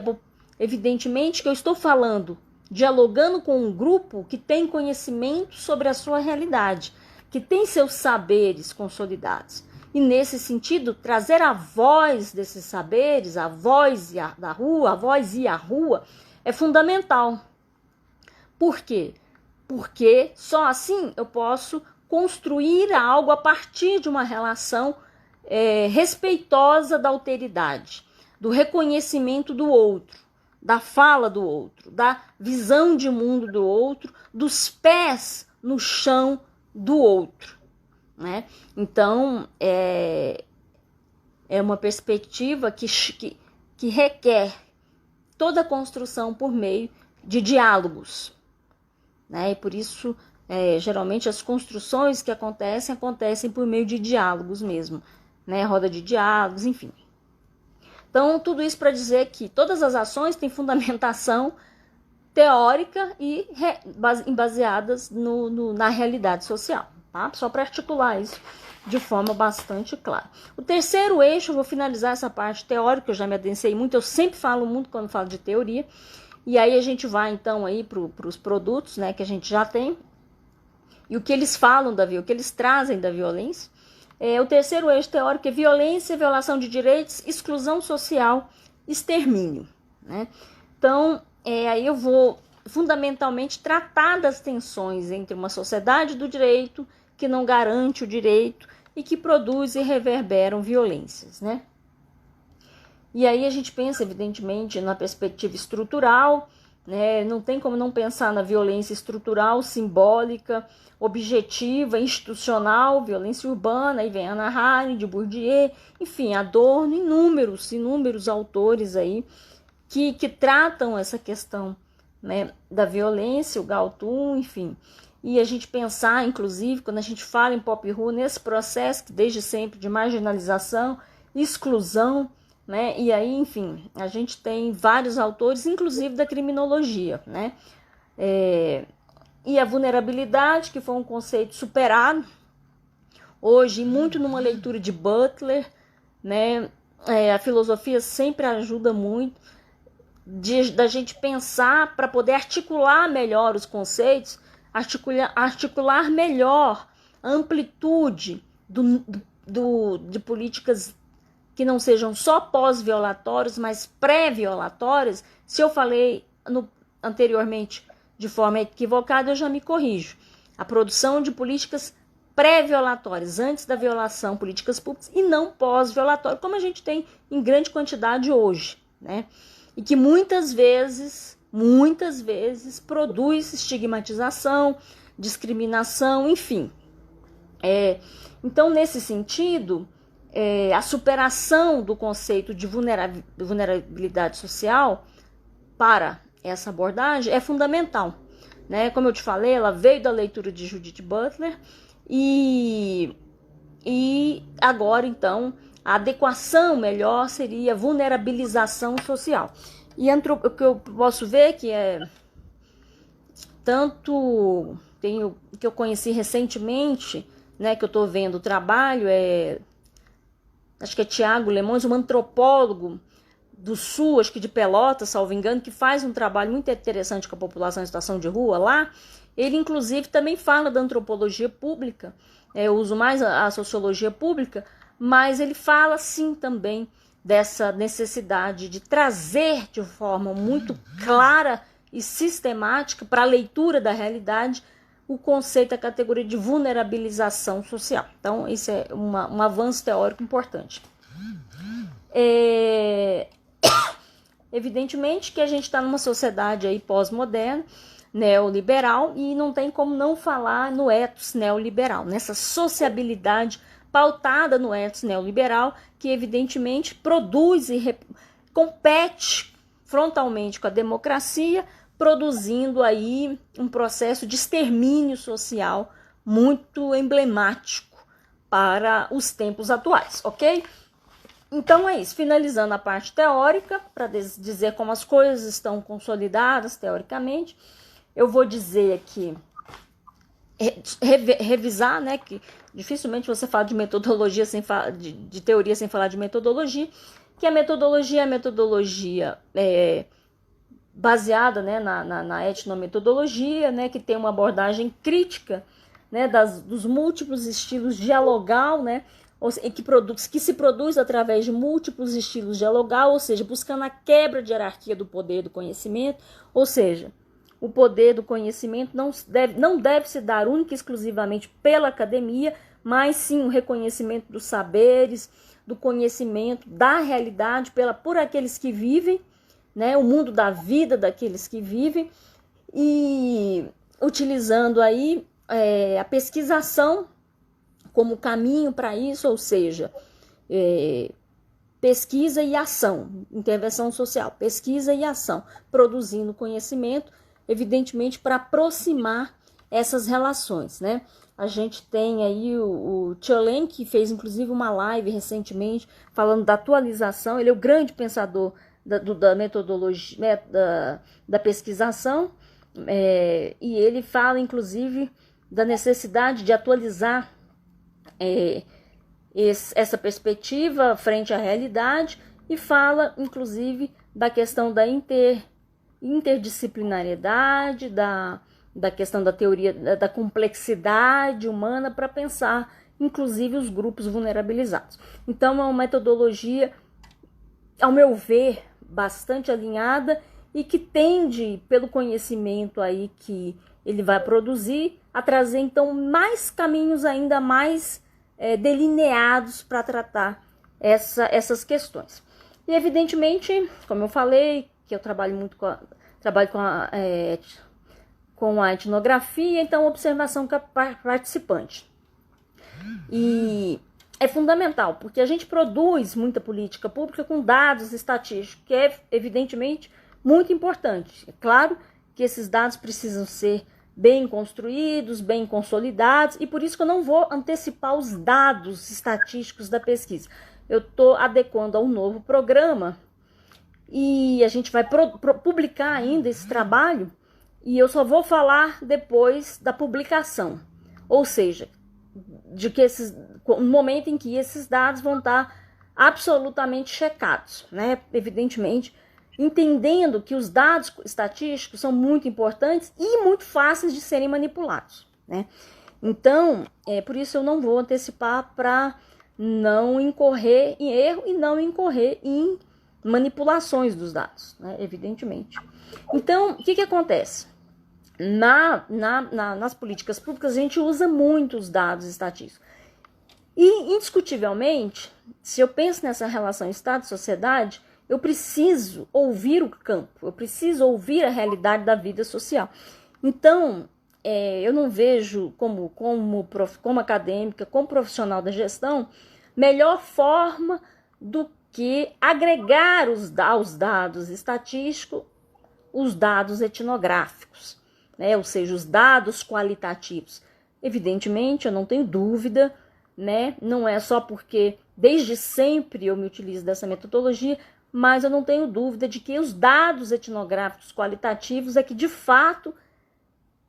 evidentemente, que eu estou falando, dialogando com um grupo que tem conhecimento sobre a sua realidade, que tem seus saberes consolidados. E, nesse sentido, trazer a voz desses saberes, a voz da rua, a voz e a rua, é fundamental. Por quê? Porque só assim eu posso construir algo a partir de uma relação respeitosa da alteridade, do reconhecimento do outro, da fala do outro, da visão de mundo do outro, dos pés no chão do outro, né? Então, é uma perspectiva que requer toda a construção por meio de diálogos, né? E por isso, geralmente, as construções que acontecem por meio de diálogos mesmo, né? Roda de diálogos, enfim. Então, tudo isso para dizer que todas as ações têm fundamentação teórica e baseadas na realidade social, tá? Só para articular isso de forma bastante clara. O terceiro eixo, eu vou finalizar essa parte teórica, eu já me adensei muito, eu sempre falo muito quando falo de teoria, e aí a gente vai então aí para os produtos, né, que a gente já tem, e o que eles falam o que eles trazem da violência. O terceiro eixo teórico é violência, violação de direitos, exclusão social, extermínio, né? Então, aí eu vou fundamentalmente tratar das tensões entre uma sociedade do direito que não garante o direito e que produz e reverberam violências, né? E aí a gente pensa, evidentemente, na perspectiva estrutural, né? Não tem como não pensar na violência estrutural, simbólica, objetiva, institucional, violência urbana, aí vem Hannah Arendt, Bourdieu, enfim, Adorno, inúmeros autores aí que tratam essa questão, né, da violência, o Galtung, enfim. E a gente pensar, inclusive, quando a gente fala em pop-rua, nesse processo que desde sempre de marginalização, exclusão, né? E aí, enfim, a gente tem vários autores, inclusive da criminologia, né? E a vulnerabilidade, que foi um conceito superado hoje, muito numa leitura de Butler, né? A filosofia sempre ajuda muito da gente pensar para poder articular melhor os conceitos, articular melhor a amplitude de políticas que não sejam só pós-violatórias, mas pré-violatórias. Se eu falei anteriormente de forma equivocada, eu já me corrijo. A produção de políticas pré-violatórias, antes da violação, políticas públicas, e não pós-violatórias, como a gente tem em grande quantidade hoje, né? E que muitas vezes produz estigmatização, discriminação, enfim. Então, nesse sentido, a superação do conceito de vulnerabilidade social para essa abordagem é fundamental, né? Como eu te falei, ela veio da leitura de Judith Butler e agora, então, a adequação melhor seria vulnerabilização social. E o que eu posso ver que tanto tenho que eu conheci recentemente, né, que eu estou vendo o trabalho, acho que é Tiago Lemões, um antropólogo do Sul, acho que de Pelotas, salvo engano, que faz um trabalho muito interessante com a população em situação de rua lá. Ele, inclusive, também fala da antropologia pública, eu uso mais a sociologia pública, mas ele fala, sim, também dessa necessidade de trazer de forma muito clara e sistemática para a leitura da realidade o conceito, a categoria de vulnerabilização social. Então, isso é um avanço teórico importante. Evidentemente que a gente está numa sociedade aí pós-moderna, neoliberal, e não tem como não falar no ethos neoliberal, nessa sociabilidade pautada no ethos neoliberal, que evidentemente produz e compete frontalmente com a democracia, produzindo aí um processo de extermínio social muito emblemático para os tempos atuais, ok? Então é isso, finalizando a parte teórica, para dizer como as coisas estão consolidadas teoricamente, eu vou dizer aqui, revisar, né, que dificilmente você fala de metodologia de teoria sem falar de metodologia, que a metodologia baseada, né, na etnometodologia, né, que tem uma abordagem crítica, né, dos múltiplos estilos dialogal, né, que se produz através de múltiplos estilos dialogal, ou seja, buscando a quebra de hierarquia do poder do conhecimento, ou seja, o poder do conhecimento não deve se dar única e exclusivamente pela academia, mas sim o reconhecimento dos saberes, do conhecimento, da realidade por aqueles que vivem, né, o mundo da vida daqueles que vivem, e utilizando aí a pesquisação como caminho para isso, ou seja, pesquisa e ação, intervenção social, pesquisa e ação, produzindo conhecimento, evidentemente para aproximar essas relações, né? A gente tem aí o Tcholen, que fez inclusive uma live recentemente falando da atualização, ele é o grande pensador da metodologia, da pesquisação, e ele fala inclusive da necessidade de atualizar essa perspectiva frente à realidade, e fala inclusive da questão da interdisciplinariedade, da questão da teoria da complexidade humana para pensar inclusive os grupos vulnerabilizados. Então é uma metodologia, ao meu ver, bastante alinhada e que tende, pelo conhecimento aí que ele vai produzir, a trazer então mais caminhos ainda mais delineados para tratar essas questões. E evidentemente, como eu falei, que eu trabalho muito com a etnografia, então observação participante. E é fundamental, porque a gente produz muita política pública com dados estatísticos, que é evidentemente muito importante. É claro que esses dados precisam ser bem construídos, bem consolidados, e por isso que eu não vou antecipar os dados estatísticos da pesquisa. Eu estou adequando a um novo programa e a gente vai publicar ainda esse trabalho, e eu só vou falar depois da publicação, ou seja, no momento em que esses dados vão estar absolutamente checados, né? Evidentemente, entendendo que os dados estatísticos são muito importantes e muito fáceis de serem manipulados, né? Então, por isso eu não vou antecipar para não incorrer em erro e não incorrer em manipulações dos dados, né? Evidentemente. Então, o que acontece? Nas políticas públicas, a gente usa muito os dados estatísticos. E, indiscutivelmente, se eu penso nessa relação Estado e sociedade, eu preciso ouvir o campo, eu preciso ouvir a realidade da vida social. Então, eu não vejo como acadêmica, como profissional da gestão, melhor forma do que agregar aos dados estatísticos os dados etnográficos, né? Ou seja, os dados qualitativos. Evidentemente, eu não tenho dúvida, né? Não é só porque desde sempre eu me utilizo dessa metodologia, mas eu não tenho dúvida de que os dados etnográficos qualitativos é que, de fato,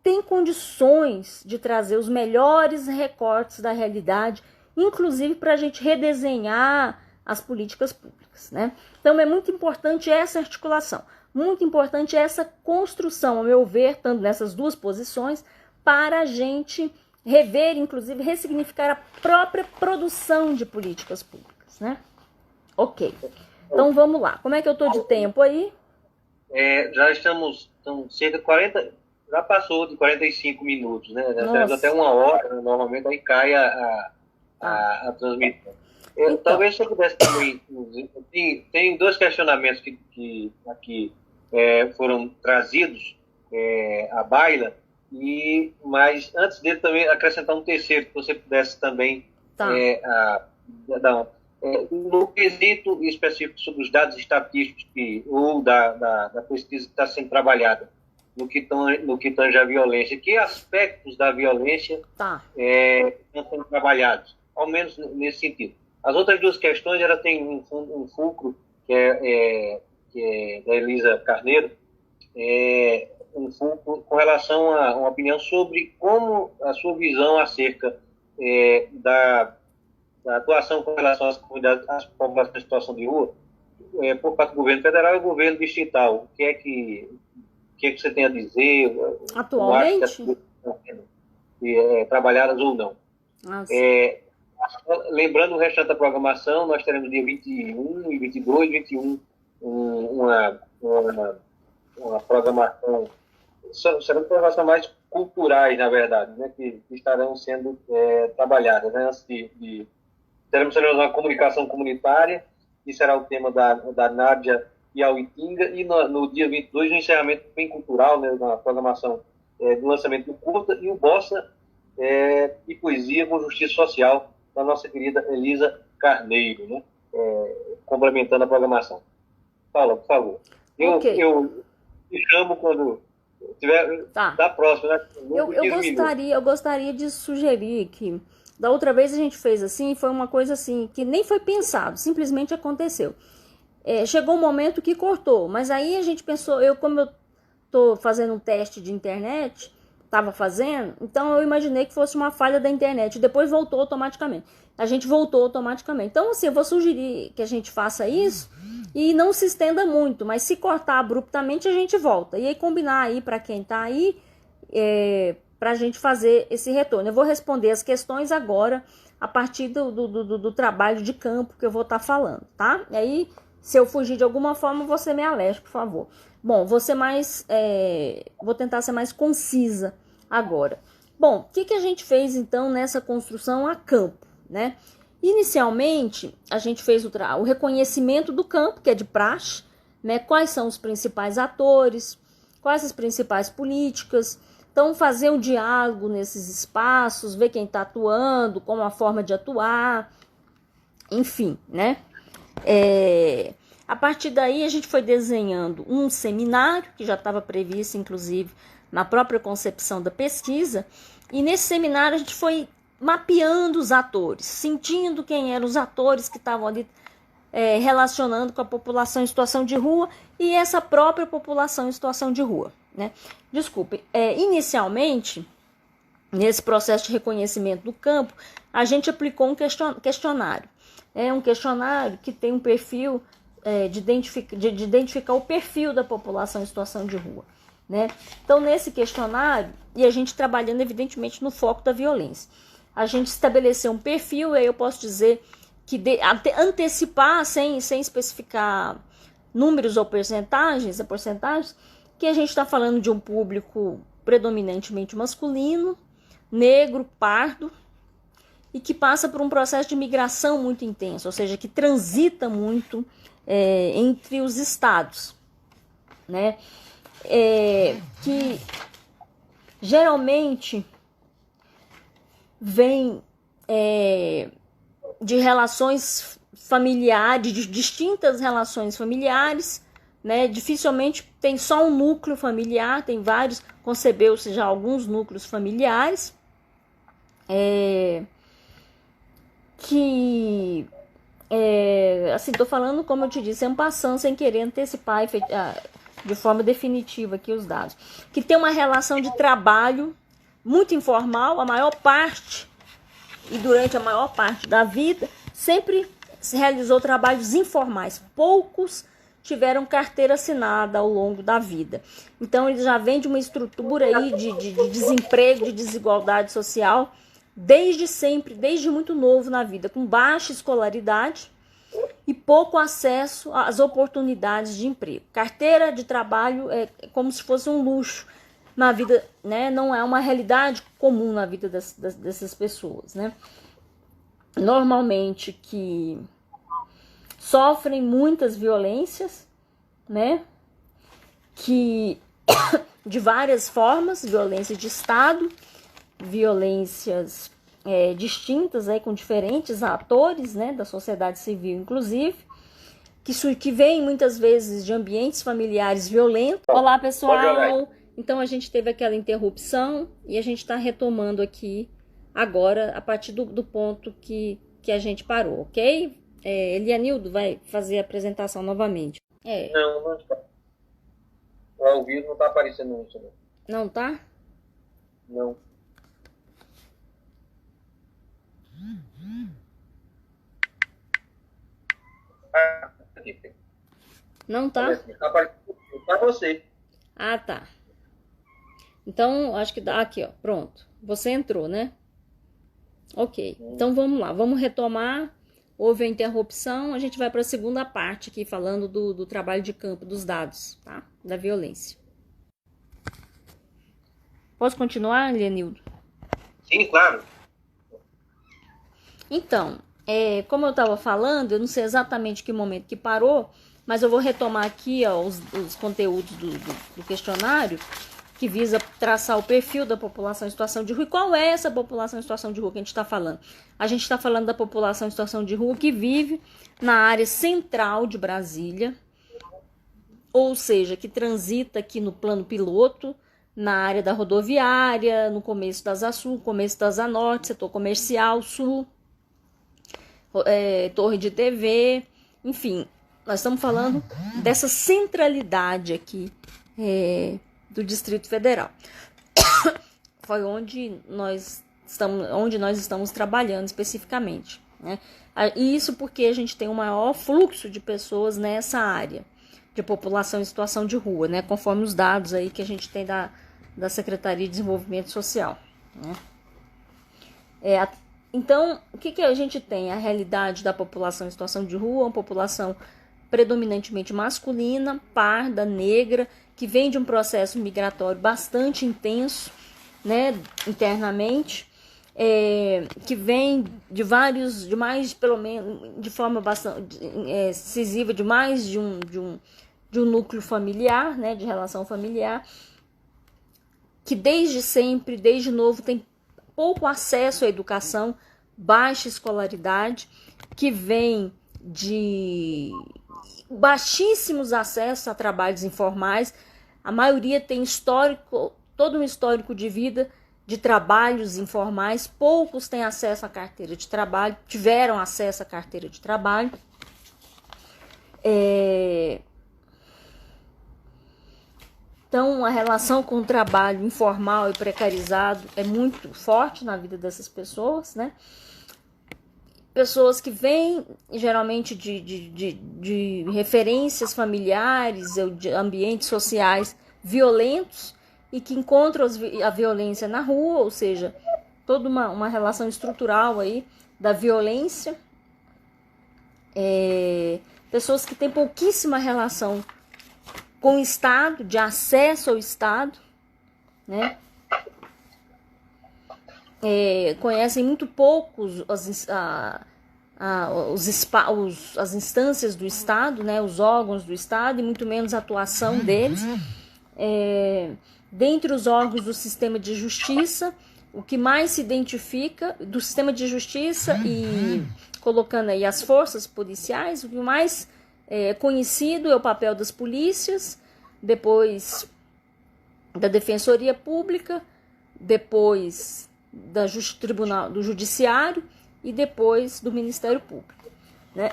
têm condições de trazer os melhores recortes da realidade, inclusive para a gente redesenhar as políticas públicas, né? Então, é muito importante essa articulação, muito importante essa construção, ao meu ver, estando nessas duas posições, para a gente rever, inclusive, ressignificar a própria produção de políticas públicas, né? Ok. Então, vamos lá. Como é que eu estou de tempo aí? Já estamos cerca de 40, já passou de 45 minutos, né? Já temos até uma hora, normalmente, aí cai a transmissão. Então. Talvez se eu pudesse também, tem dois questionamentos que aqui foram trazidos, a baila, mas antes dele também acrescentar um terceiro, que você pudesse também Tá. no quesito específico sobre os dados estatísticos ou da pesquisa que está sendo trabalhada no que tange à violência, que aspectos da violência Tá. estão sendo trabalhados, ao menos nesse sentido. As outras duas questões, ela tem um fulcro, que é da Elisa Carneiro, um fulcro com relação a uma opinião sobre como a sua visão acerca da atuação com relação às comunidades, às populações em situação de rua, por parte do governo federal e do governo distrital. O que é que você tem a dizer? Atualmente? Trabalhadas ou não. Lembrando o restante da programação, nós teremos dia 21 e 22, 21, uma programação, serão programações mais culturais, na verdade, né, que estarão sendo trabalhadas. Né, teremos uma comunicação comunitária, que será o tema da Nádia e a Uitinga, e no dia 22, o encerramento bem cultural, né, na programação do lançamento do curta, e o Bossa e Poesia com Justiça Social, da nossa querida Elisa Carneiro, né, complementando a programação. Paula, por favor. Eu te chamo quando tiver da próxima, né? Eu gostaria de sugerir que da outra vez a gente fez assim, foi uma coisa assim, que nem foi pensado, simplesmente aconteceu. Chegou um momento que cortou, mas aí a gente pensou, como eu tô fazendo um teste de internet, estava fazendo, então eu imaginei que fosse uma falha da internet, depois voltou automaticamente. A gente voltou automaticamente. Então, assim, eu vou sugerir que a gente faça isso e não se estenda muito, mas se cortar abruptamente, a gente volta. E aí combinar aí para quem tá aí, para a gente fazer esse retorno. Eu vou responder as questões agora, a partir do trabalho de campo que eu vou estar falando, tá? E aí, se eu fugir de alguma forma, você me alerte, por favor. Bom, vou tentar ser mais concisa agora. Bom, o que a gente fez então nessa construção a campo, né? Inicialmente, a gente fez o reconhecimento do campo, que é de praxe, né? Quais são os principais atores, quais as principais políticas. Então, fazer um diálogo nesses espaços, ver quem está atuando, como a forma de atuar, enfim, né? A partir daí, a gente foi desenhando um seminário, que já estava previsto, inclusive, na própria concepção da pesquisa, e nesse seminário a gente foi mapeando os atores, sentindo quem eram os atores que estavam ali relacionando com a população em situação de rua e essa própria população em situação de rua, né? Desculpe, inicialmente, nesse processo de reconhecimento do campo, a gente aplicou um questionário. Um questionário que tem um perfil de identificar o perfil da população em situação de rua, né? Então, nesse questionário, e a gente trabalhando evidentemente no foco da violência, a gente estabeleceu um perfil, aí eu posso dizer que antecipar, sem especificar números ou porcentagens, que a gente está falando de um público predominantemente masculino, negro, pardo, e que passa por um processo de migração muito intenso, ou seja, que transita muito entre os estados, né? Que geralmente vem de relações familiares, de distintas relações familiares, né? Dificilmente tem só um núcleo familiar, tem vários, concebeu-se já alguns núcleos familiares, que assim, tô falando, como eu te disse, um passando sem querer antecipar de forma definitiva aqui os dados, que tem uma relação de trabalho muito informal, a maior parte, e durante a maior parte da vida, sempre se realizou trabalhos informais, poucos tiveram carteira assinada ao longo da vida. Então, eles já vêm de uma estrutura aí de desemprego, de desigualdade social, desde sempre, desde muito novo na vida, com baixa escolaridade e pouco acesso às oportunidades de emprego. Carteira de trabalho é como se fosse um luxo na vida, né? Não é uma realidade comum na vida dessas pessoas, né? Normalmente que sofrem muitas violências, né? Que de várias formas, violência de Estado, violências distintas, aí, com diferentes atores, né, da sociedade civil, inclusive, que vem muitas vezes de ambientes familiares violentos. Olá, pessoal! Então a gente teve aquela interrupção e a gente está retomando aqui agora a partir do ponto que a gente parou, ok? Elianildo vai fazer a apresentação novamente. Não está. O ao vivo não está aparecendo isso, não. Não tá? Não. Não tá? Está aparecendo para você. Ah, tá. Então, acho que dá aqui, ó. Pronto. Você entrou, né? Ok. Então, vamos lá. Vamos retomar. Houve a interrupção. A gente vai para a segunda parte aqui, falando do trabalho de campo, dos dados, tá? Da violência. Posso continuar, Elianildo? Sim, claro. Então, como eu estava falando, eu não sei exatamente que momento que parou, mas eu vou retomar aqui, ó, os conteúdos do questionário, que visa traçar o perfil da população em situação de rua. E qual é essa população em situação de rua que a gente está falando? A gente está falando da população em situação de rua que vive na área central de Brasília, ou seja, que transita aqui no plano piloto, na área da rodoviária, no começo da Asa Sul, começo da Asa Norte, setor comercial, sul, torre de TV, enfim, nós estamos falando dessa centralidade aqui do Distrito Federal. Foi onde nós estamos trabalhando especificamente, né? E isso porque a gente tem um maior fluxo de pessoas nessa área de população em situação de rua, né? Conforme os dados aí que a gente tem da Secretaria de Desenvolvimento Social, né? Então, o que a gente tem? A realidade da população em situação de rua, uma população predominantemente masculina, parda, negra, que vem de um processo migratório bastante intenso, né, internamente, que vem de mais, pelo menos, de forma bastante decisiva, de mais de um núcleo familiar, né, de relação familiar, que desde sempre, desde novo, tem pouco acesso à educação, baixa escolaridade, que vem de baixíssimos acessos a trabalhos informais. A maioria tem todo um histórico de vida de trabalhos informais, poucos têm acesso à carteira de trabalho, tiveram acesso à carteira de trabalho. Então, a relação com o trabalho informal e precarizado é muito forte na vida dessas pessoas, né? Pessoas que vêm, geralmente, de referências familiares ou de ambientes sociais violentos e que encontram a violência na rua, ou seja, toda uma relação estrutural aí da violência. Pessoas que têm pouquíssima relação com o Estado, de acesso ao Estado, né? Conhecem muito pouco as instâncias do Estado, né? Os órgãos do Estado, e muito menos a atuação deles. Dentre os órgãos do sistema de justiça, o que mais se identifica do sistema de justiça e colocando aí as forças policiais, o que mais conhecido é o papel das polícias, depois da Defensoria Pública, depois do Judiciário e depois do Ministério Público, né?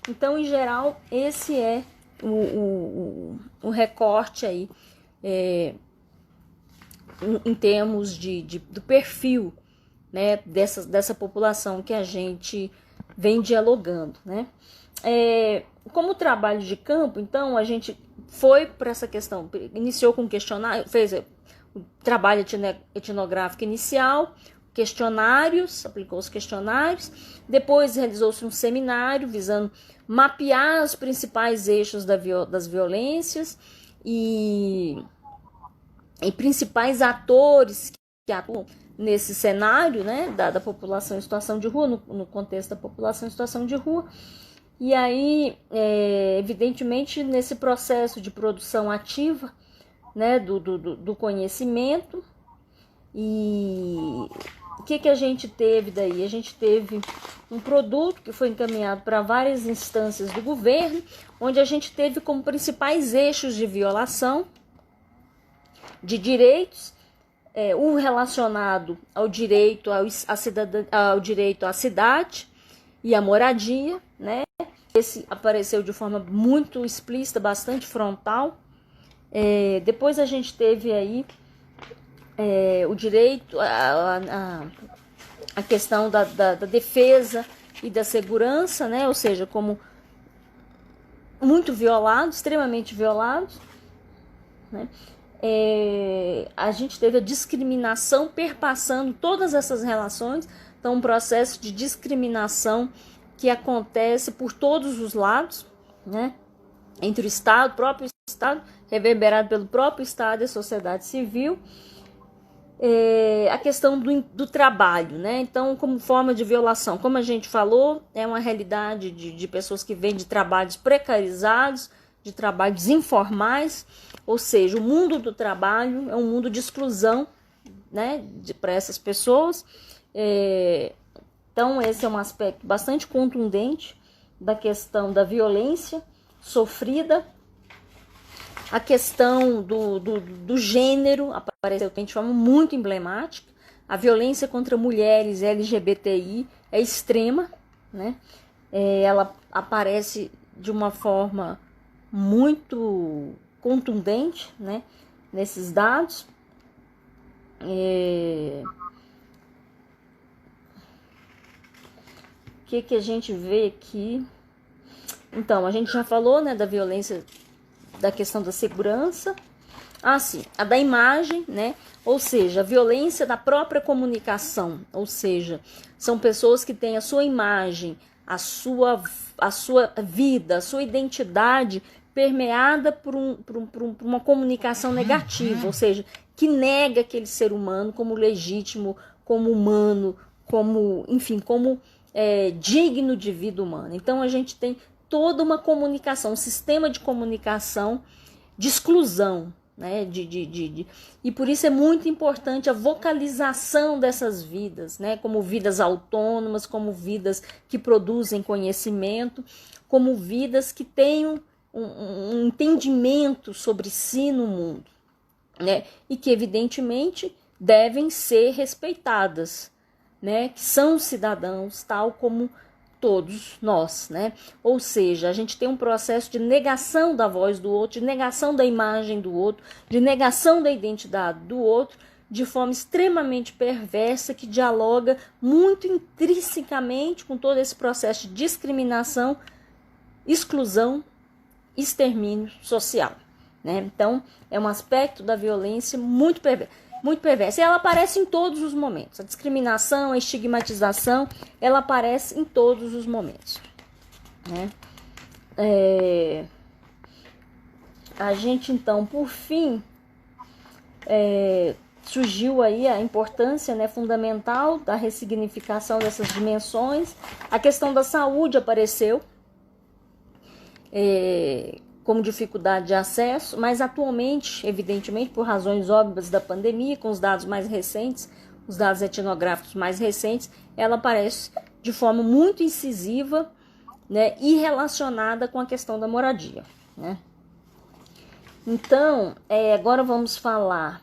Então, em geral, esse é o recorte aí em termos do perfil, né, dessa população que a gente vem dialogando, né? Como trabalho de campo, então, a gente foi para essa questão, iniciou com questionário, fez o trabalho etnográfico inicial, questionários, aplicou os questionários, depois realizou-se um seminário visando mapear os principais eixos das violências e principais atores que atuam nesse cenário, né, da população em situação de rua, no contexto da população em situação de rua. E aí, evidentemente, nesse processo de produção ativa né, do conhecimento. E o que a gente teve daí? A gente teve um produto que foi encaminhado para várias instâncias do governo, onde a gente teve como principais eixos de violação de direitos, o relacionado ao direito ao direito à cidade e à moradia, né? Esse apareceu de forma muito explícita, bastante frontal. Depois a gente teve aí o direito, a questão da defesa e da segurança, né? Ou seja, como muito violados, extremamente violados, né? A gente teve a discriminação perpassando todas essas relações, então um processo de discriminação que acontece por todos os lados, né? Entre o Estado, o próprio Estado, reverberado pelo próprio Estado e a sociedade civil. A questão do trabalho, né? Então, como forma de violação, como a gente falou, é uma realidade de pessoas que vêm de trabalhos precarizados, de trabalhos informais, ou seja, o mundo do trabalho é um mundo de exclusão, né, para essas pessoas. Então, esse é um aspecto bastante contundente da questão da violência sofrida. A questão do gênero apareceu de forma muito emblemática. A violência contra mulheres LGBTI é extrema, né? Ela aparece de uma forma muito contundente, né, nesses dados. O que a gente vê aqui? Então, a gente já falou, né, da violência, da questão da segurança. Sim, a da imagem, né? Ou seja, a violência da própria comunicação. Ou seja, são pessoas que têm a sua imagem, a sua vida, a sua identidade permeada por uma comunicação negativa, ou seja, que nega aquele ser humano como legítimo, como humano, como, enfim, como digno de vida humana. Então a gente tem toda uma comunicação, um sistema de comunicação de exclusão, né? E por isso é muito importante a vocalização dessas vidas, né? Como vidas autônomas, como vidas que produzem conhecimento, como vidas que tenham um entendimento sobre si no mundo, né? E que evidentemente devem ser respeitadas, né? Que são cidadãos tal como todos nós, né? Ou seja, a gente tem um processo de negação da voz do outro, de negação da imagem do outro, de negação da identidade do outro, de forma extremamente perversa, que dialoga muito intrinsecamente com todo esse processo de discriminação, exclusão, extermínio social, né? Então, é um aspecto da violência muito perversa. E ela aparece em todos os momentos. A discriminação, a estigmatização, ela aparece em todos os momentos, né? A gente, então, por fim, surgiu aí a importância, né, fundamental da ressignificação dessas dimensões. A questão da saúde apareceu como dificuldade de acesso, mas atualmente, evidentemente, por razões óbvias da pandemia, com os dados mais recentes, os dados etnográficos mais recentes, ela aparece de forma muito incisiva, né, e relacionada com a questão da moradia, né? Então, agora vamos falar.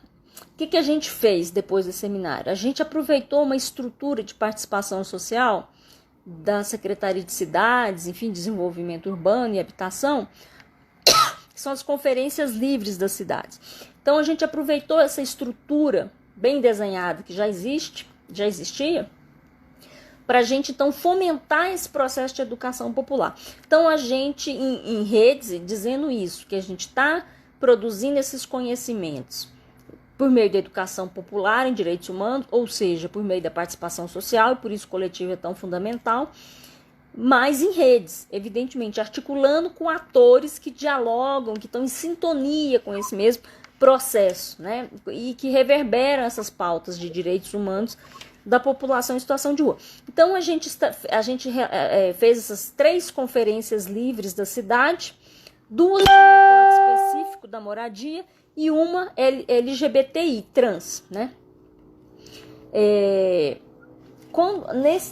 O que a gente fez depois do seminário? A gente aproveitou uma estrutura de participação social da Secretaria de Cidades, enfim, Desenvolvimento Urbano e Habitação, que são as conferências livres das cidades. Então, a gente aproveitou essa estrutura bem desenhada, que já existia, para a gente, então, fomentar esse processo de educação popular. Então, a gente, em redes, dizendo isso, que a gente está produzindo esses conhecimentos por meio da educação popular em direitos humanos, ou seja, por meio da participação social, e por isso o coletivo é tão fundamental, mas em redes, evidentemente, articulando com atores que dialogam, que estão em sintonia com esse mesmo processo, né? E que reverberam essas pautas de direitos humanos da população em situação de rua. Então, a gente fez essas 3 conferências livres da cidade, 2 de recorte específico específico da moradia e uma LGBTI, trans, né?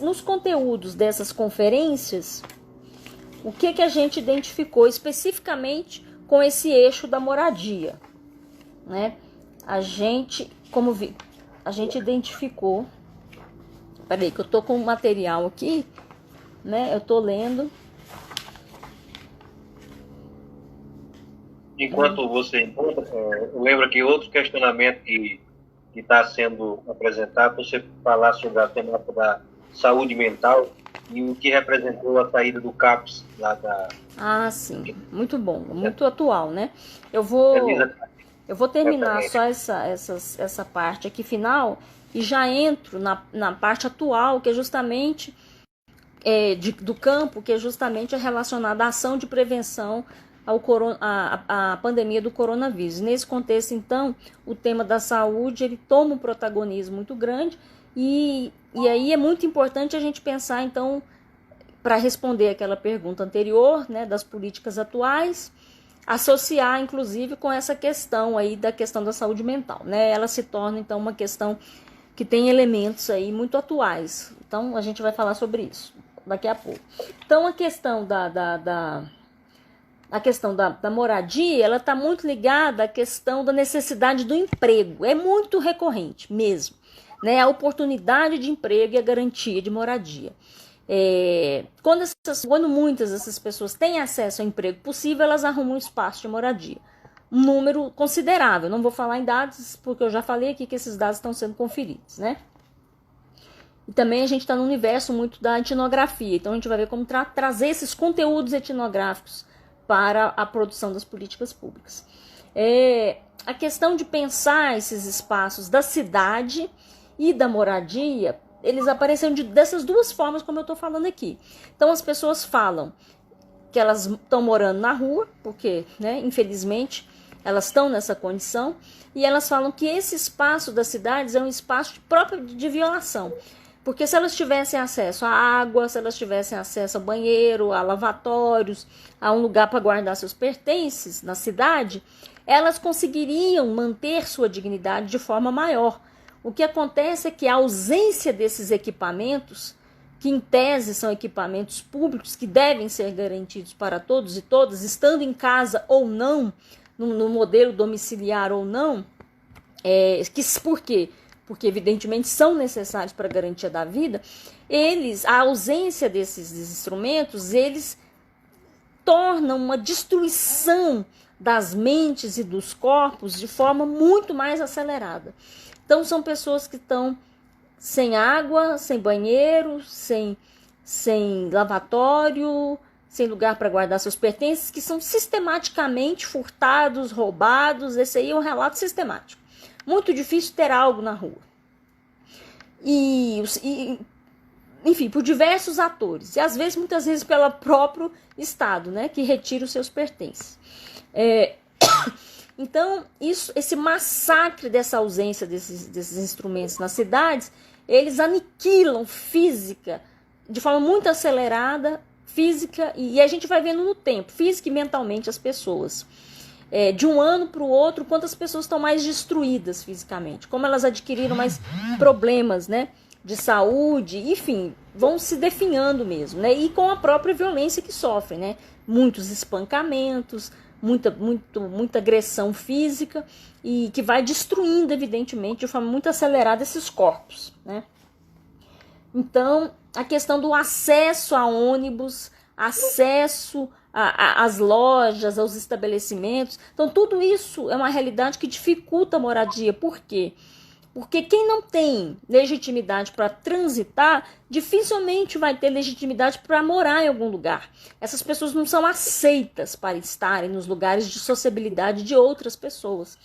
Nos conteúdos dessas conferências, o que a gente identificou especificamente com esse eixo da moradia, né? A gente identificou. Peraí, que eu tô com o material aqui, né? Eu tô lendo. Enquanto você encontra, eu lembro aqui outro questionamento que está sendo apresentado, você falar sobre a temática da saúde mental e o que representou a saída do CAPS lá da... Ah, sim, muito bom, muito atual, né? Eu vou terminar só essa parte aqui final e já entro na parte atual, que é justamente do campo, que é justamente relacionada à ação de prevenção à pandemia do coronavírus. Nesse contexto, então, o tema da saúde ele toma um protagonismo muito grande e aí é muito importante a gente pensar, então, para responder aquela pergunta anterior, né, das políticas atuais, associar, inclusive, com essa questão aí da questão da saúde mental, né? Ela se torna, então, uma questão que tem elementos aí muito atuais. Então, a gente vai falar sobre isso daqui a pouco. Então, a questão da moradia, ela está muito ligada à questão da necessidade do emprego. É muito recorrente mesmo, né? A oportunidade de emprego e a garantia de moradia. Quando muitas dessas pessoas têm acesso ao emprego possível, elas arrumam um espaço de moradia. Um número considerável. Não vou falar em dados, porque eu já falei aqui que esses dados estão sendo conferidos, né? E também a gente está no universo muito da etnografia. Então a gente vai ver como trazer esses conteúdos etnográficos para a produção das políticas públicas. A questão de pensar esses espaços da cidade e da moradia, eles apareceram dessas duas formas, como eu estou falando aqui. Então, as pessoas falam que elas estão morando na rua, porque, né, infelizmente, elas estão nessa condição, e elas falam que esse espaço das cidades é um espaço próprio de violação. Porque se elas tivessem acesso à água, se elas tivessem acesso ao banheiro, a lavatórios, a um lugar para guardar seus pertences na cidade, elas conseguiriam manter sua dignidade de forma maior. O que acontece é que a ausência desses equipamentos, que em tese são equipamentos públicos que devem ser garantidos para todos e todas, estando em casa ou não, no modelo domiciliar ou não, por quê? Porque evidentemente são necessários para a garantia da vida, a ausência desses instrumentos, eles tornam uma destruição das mentes e dos corpos de forma muito mais acelerada. Então, são pessoas que estão sem água, sem banheiro, sem lavatório, sem lugar para guardar seus pertences, que são sistematicamente furtados, roubados. Esse aí é um relato sistemático. Muito difícil ter algo na rua. Enfim, por diversos atores. E, muitas vezes, pelo próprio Estado, né, que retira os seus pertences. Então, esse massacre dessa ausência desses instrumentos nas cidades, eles aniquilam física, de forma muito acelerada, física, e a gente vai vendo no tempo, física e mentalmente as pessoas. De um ano para o outro, quantas pessoas estão mais destruídas fisicamente, como elas adquiriram mais problemas, né, de saúde, enfim, vão se definhando mesmo, né, e com a própria violência que sofrem, né, muitos espancamentos, muita agressão física e que vai destruindo, evidentemente, de forma muito acelerada esses corpos, né? Então, a questão do acesso a ônibus, acesso às lojas, aos estabelecimentos. Então, tudo isso é uma realidade que dificulta a moradia. Por quê? Porque quem não tem legitimidade para transitar, dificilmente vai ter legitimidade para morar em algum lugar. Essas pessoas não são aceitas para estarem nos lugares de sociabilidade de outras pessoas,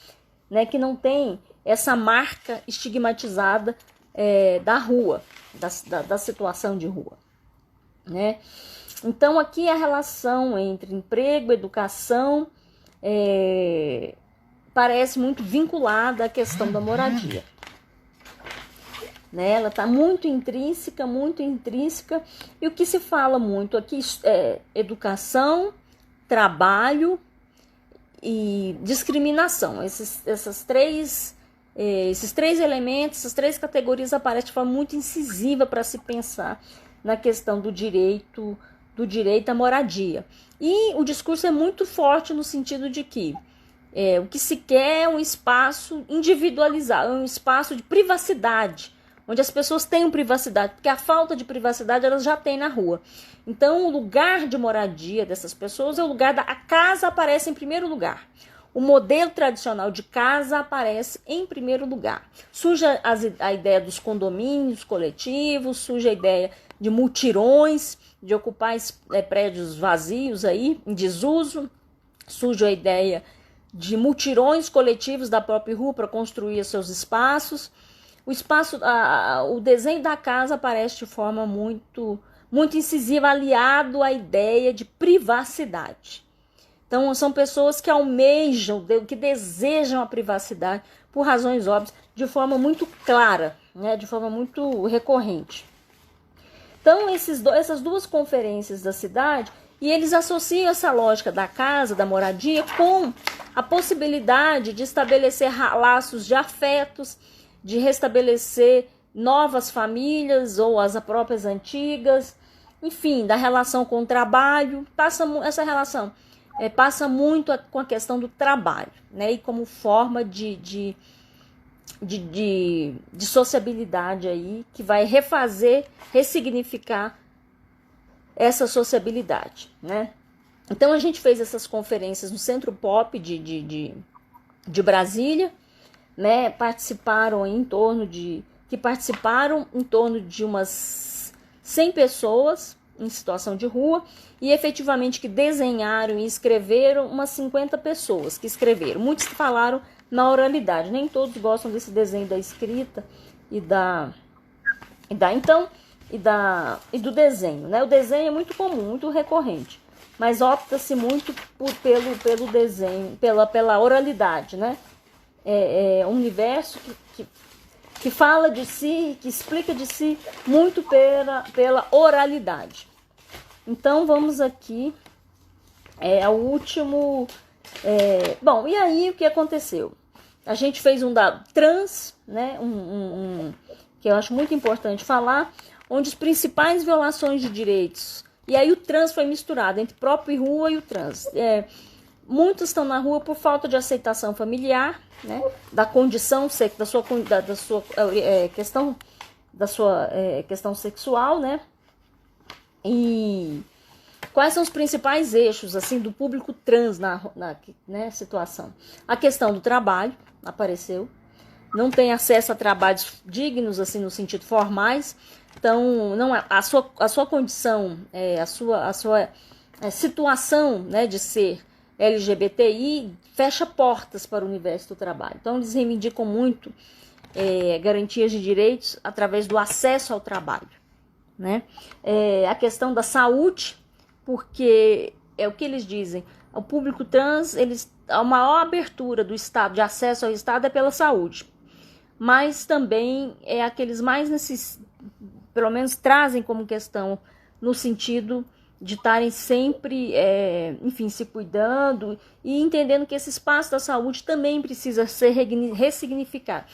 né, que não tem essa marca estigmatizada da rua, da situação de rua, né? Então, aqui a relação entre emprego e educação parece muito vinculada à questão da moradia. Né? Ela está muito intrínseca, e o que se fala muito aqui é educação, trabalho e discriminação. Esses três elementos, essas três categorias aparecem de forma muito incisiva para se pensar na questão do direito à moradia. E o discurso é muito forte no sentido de que o que se quer é um espaço individualizado, um espaço de privacidade, onde as pessoas tenham privacidade, porque a falta de privacidade elas já têm na rua. Então, o lugar de moradia dessas pessoas é o lugar a casa aparece em primeiro lugar. O modelo tradicional de casa aparece em primeiro lugar. Surge a ideia dos condomínios coletivos, surge a ideia de mutirões, de ocupar prédios vazios aí, em desuso. Surge a ideia de mutirões coletivos da própria rua para construir seus espaços. O desenho da casa aparece de forma muito, muito incisiva, aliado à ideia de privacidade. Então, são pessoas que almejam, que desejam a privacidade por razões óbvias, de forma muito clara, né, de forma muito recorrente. Então, essas duas conferências da cidade, e eles associam essa lógica da casa, da moradia, com a possibilidade de estabelecer laços de afetos, de restabelecer novas famílias ou as próprias antigas, enfim, da relação com o trabalho. Essa relação passa muito com a questão do trabalho, né? E como forma de sociabilidade aí, que vai ressignificar essa sociabilidade, né? Então a gente fez essas conferências no Centro Pop de Brasília, né? Participaram em torno de umas 100 pessoas em situação de rua, e efetivamente que desenharam e escreveram umas 50 pessoas que escreveram. Muitos falaram na oralidade, nem todos gostam desse desenho da escrita e do desenho, né? O desenho é muito comum, muito recorrente, mas opta-se muito pelo desenho, pela oralidade, né? É um universo que fala de si, que explica de si muito pela oralidade. Então, vamos aqui ao último... Bom, e aí o que aconteceu? A gente fez um dado trans, né? Que eu acho muito importante falar, onde as principais violações de direitos... E aí o trans foi misturado entre próprio e rua e o trans. Muitos estão na rua por falta de aceitação familiar, né, da condição, da sua questão sexual, né? E quais são os principais eixos assim do público trans na situação? A questão do trabalho apareceu, não tem acesso a trabalhos dignos assim no sentido formais, então não a sua condição, a sua situação, né, de ser LGBTI fecha portas para o universo do trabalho. Então eles reivindicam muito garantias de direitos através do acesso ao trabalho, né? A questão da saúde, porque é o que eles dizem, o público trans, a maior abertura do Estado, de acesso ao Estado, é pela saúde, mas também aqueles mais pelo menos trazem como questão no sentido de estarem sempre, enfim, se cuidando e entendendo que esse espaço da saúde também precisa ser ressignificado,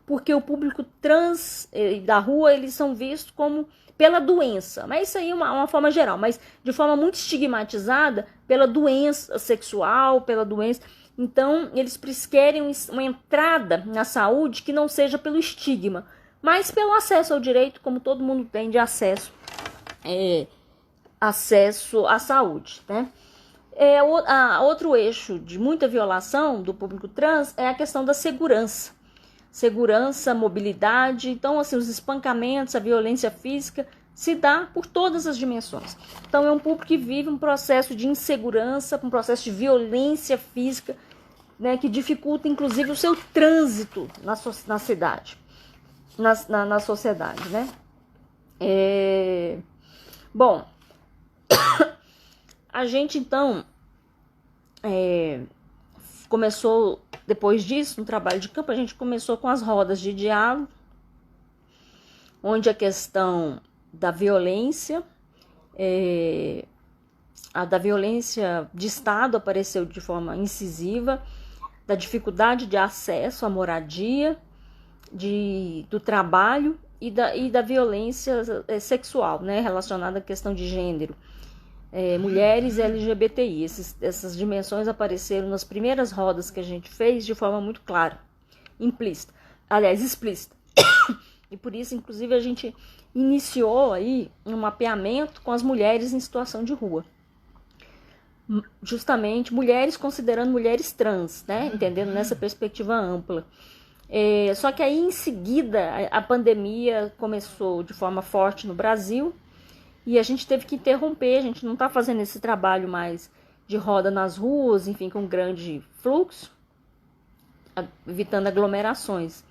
porque o público trans da rua, eles são vistos como pela doença, mas isso aí é uma forma geral, mas de forma muito estigmatizada pela doença sexual, pela doença. Então, eles querem uma entrada na saúde que não seja pelo estigma, mas pelo acesso ao direito, como todo mundo tem de acesso à saúde, né? Outro eixo de muita violação do público trans é a questão da segurança, mobilidade. Então, assim, os espancamentos, a violência física se dá por todas as dimensões. Então, é um público que vive um processo de insegurança, um processo de violência física, né, que dificulta, inclusive, o seu trânsito na cidade, na sociedade, né? Bom, a gente, então, começou, depois disso, no trabalho de campo, a gente começou com as rodas de diálogo, onde a questão da violência A da violência de Estado apareceu de forma incisiva, da dificuldade de acesso à moradia, do trabalho e da violência sexual, né, relacionada à questão de gênero. Mulheres e LGBTI, essas dimensões apareceram nas primeiras rodas que a gente fez de forma muito clara, explícita. E por isso, inclusive, a gente iniciou aí um mapeamento com as mulheres em situação de rua. Justamente mulheres considerando mulheres trans, né? Entendendo nessa perspectiva ampla. Só que aí em seguida a pandemia começou de forma forte no Brasil e a gente teve que interromper, a gente não está fazendo esse trabalho mais de roda nas ruas, enfim, com grande fluxo, evitando aglomerações,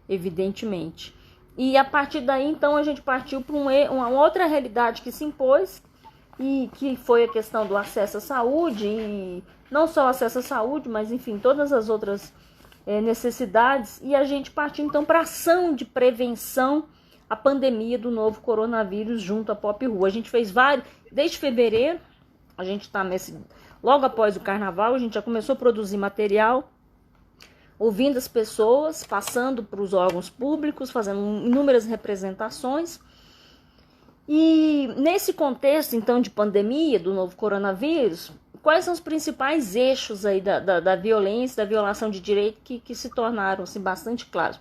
evidentemente. E a partir daí, então, a gente partiu para uma outra realidade que se impôs, e que foi a questão do acesso à saúde, e não só o acesso à saúde, mas, enfim, todas as outras necessidades, e a gente partiu, então, para ação de prevenção à pandemia do novo coronavírus junto à Pop Rua. A gente fez vários, desde fevereiro, a gente está logo após o carnaval, a gente já começou a produzir material, ouvindo as pessoas, passando para os órgãos públicos, fazendo inúmeras representações. E nesse contexto, então, de pandemia, do novo coronavírus, quais são os principais eixos aí da violência, da violação de direito que se tornaram assim, bastante claros?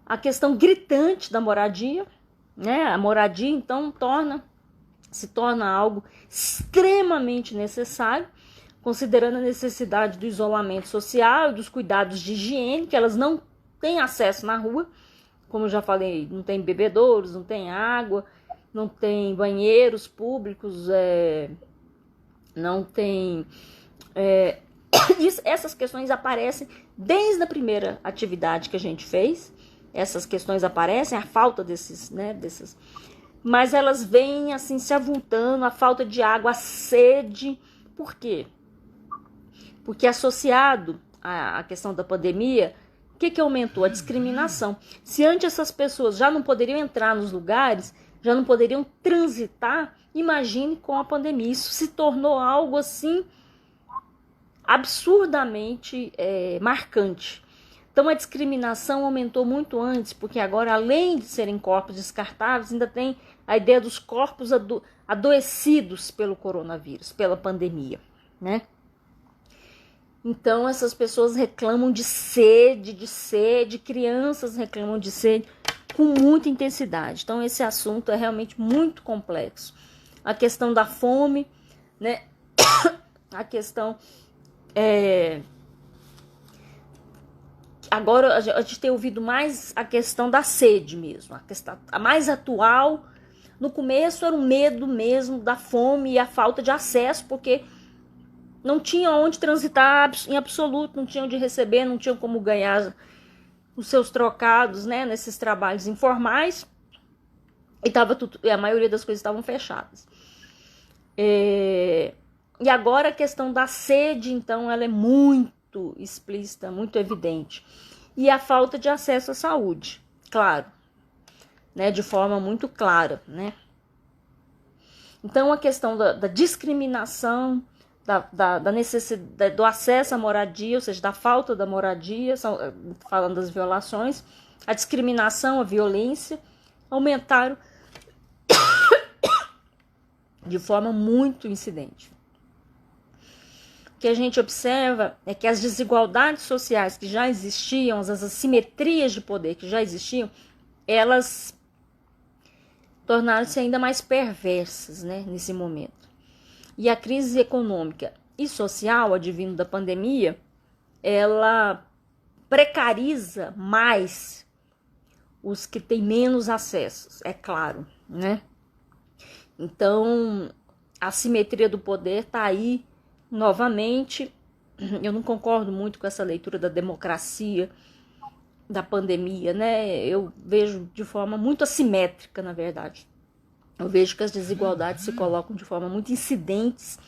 A questão gritante da moradia, né? A moradia, então, se torna algo extremamente necessário, considerando a necessidade do isolamento social e dos cuidados de higiene, que elas não têm acesso na rua, como eu já falei, não tem bebedouros, não tem água, não tem banheiros públicos, não tem... essas questões aparecem desde a primeira atividade que a gente fez, essas questões aparecem, a falta desses, mas elas vêm assim se avultando, a falta de água, a sede. Por quê? Porque associado à questão da pandemia, o que aumentou? A discriminação. Se antes essas pessoas já não poderiam entrar nos lugares, já não poderiam transitar, imagine com a pandemia. Isso se tornou algo assim absurdamente marcante. Então a discriminação aumentou muito antes, porque agora, além de serem corpos descartáveis, ainda tem a ideia dos corpos adoecidos pelo coronavírus, pela pandemia, né? Então essas pessoas reclamam de sede, crianças reclamam de sede com muita intensidade. Então esse assunto é realmente muito complexo. A questão da fome, né? A questão agora a gente tem ouvido mais a questão da sede mesmo, a questão a mais atual. No começo era o medo mesmo da fome e a falta de acesso, porque não tinha onde transitar em absoluto, não tinha onde receber, não tinha como ganhar os seus trocados, né, nesses trabalhos informais, e a maioria das coisas estavam fechadas. E agora a questão da sede, então, ela é muito explícita, muito evidente. E a falta de acesso à saúde, claro, né, de forma muito clara, né. Então a questão da discriminação, da necessidade do acesso à moradia, ou seja, da falta da moradia, falando das violações, a discriminação, a violência, aumentaram de forma muito incidente. O que a gente observa é que as desigualdades sociais que já existiam, as assimetrias de poder que já existiam, elas tornaram-se ainda mais perversas, né, nesse momento. E a crise econômica e social, advindo da pandemia, ela precariza mais os que têm menos acessos, é claro, né? Então, a assimetria do poder está aí novamente. Eu não concordo muito com essa leitura da democracia, da pandemia, né? Eu vejo de forma muito assimétrica, na verdade. Eu vejo que as desigualdades se colocam de forma muito incidentes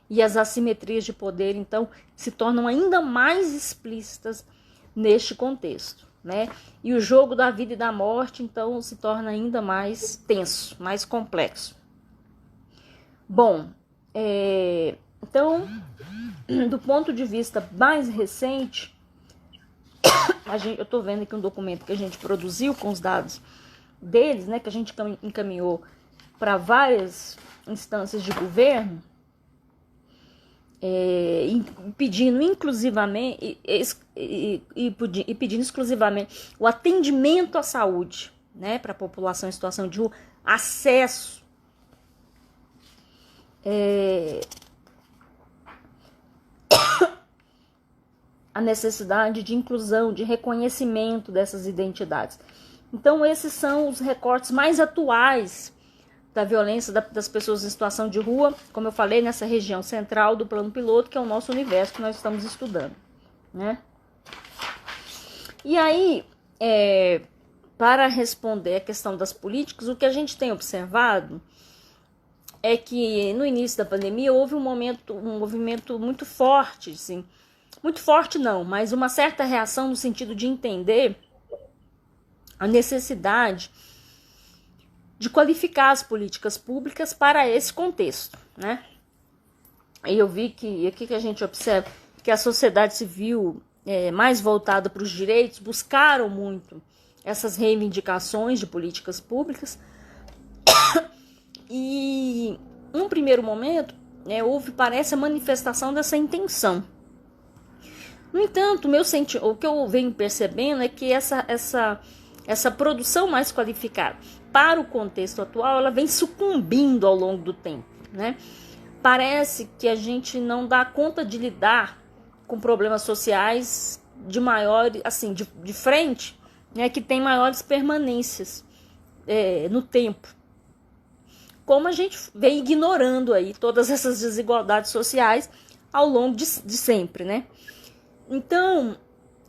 e as assimetrias de poder, então, se tornam ainda mais explícitas neste contexto, né? E o jogo da vida e da morte, então, se torna ainda mais tenso, mais complexo. Bom, Então, do ponto de vista mais recente, eu estou vendo aqui um documento que a gente produziu com os dados deles, né, que a gente encaminhou para várias instâncias de governo, pedindo inclusivamente pedindo exclusivamente o atendimento à saúde, né, para a população em situação de rua, acesso a necessidade de inclusão, de reconhecimento dessas identidades. Então, esses são os recortes mais atuais da violência das pessoas em situação de rua, como eu falei, nessa região central do plano piloto, que é o nosso universo que nós estamos estudando, né? E aí, para responder a questão das políticas, o que a gente tem observado é que no início da pandemia houve um movimento muito forte, assim, muito forte não, mas uma certa reação no sentido de entender a necessidade de qualificar as políticas públicas para esse contexto, né? E eu vi que aqui que a gente observa que a sociedade civil mais voltada para os direitos buscaram muito essas reivindicações de políticas públicas e num primeiro momento houve, parece, a manifestação dessa intenção. No entanto, o que eu venho percebendo é que essa produção mais qualificada para o contexto atual, ela vem sucumbindo ao longo do tempo, né? Parece que a gente não dá conta de lidar com problemas sociais de maior, assim, de frente, né, que tem maiores permanências no tempo. Como a gente vem ignorando aí todas essas desigualdades sociais ao longo de sempre, né? Então,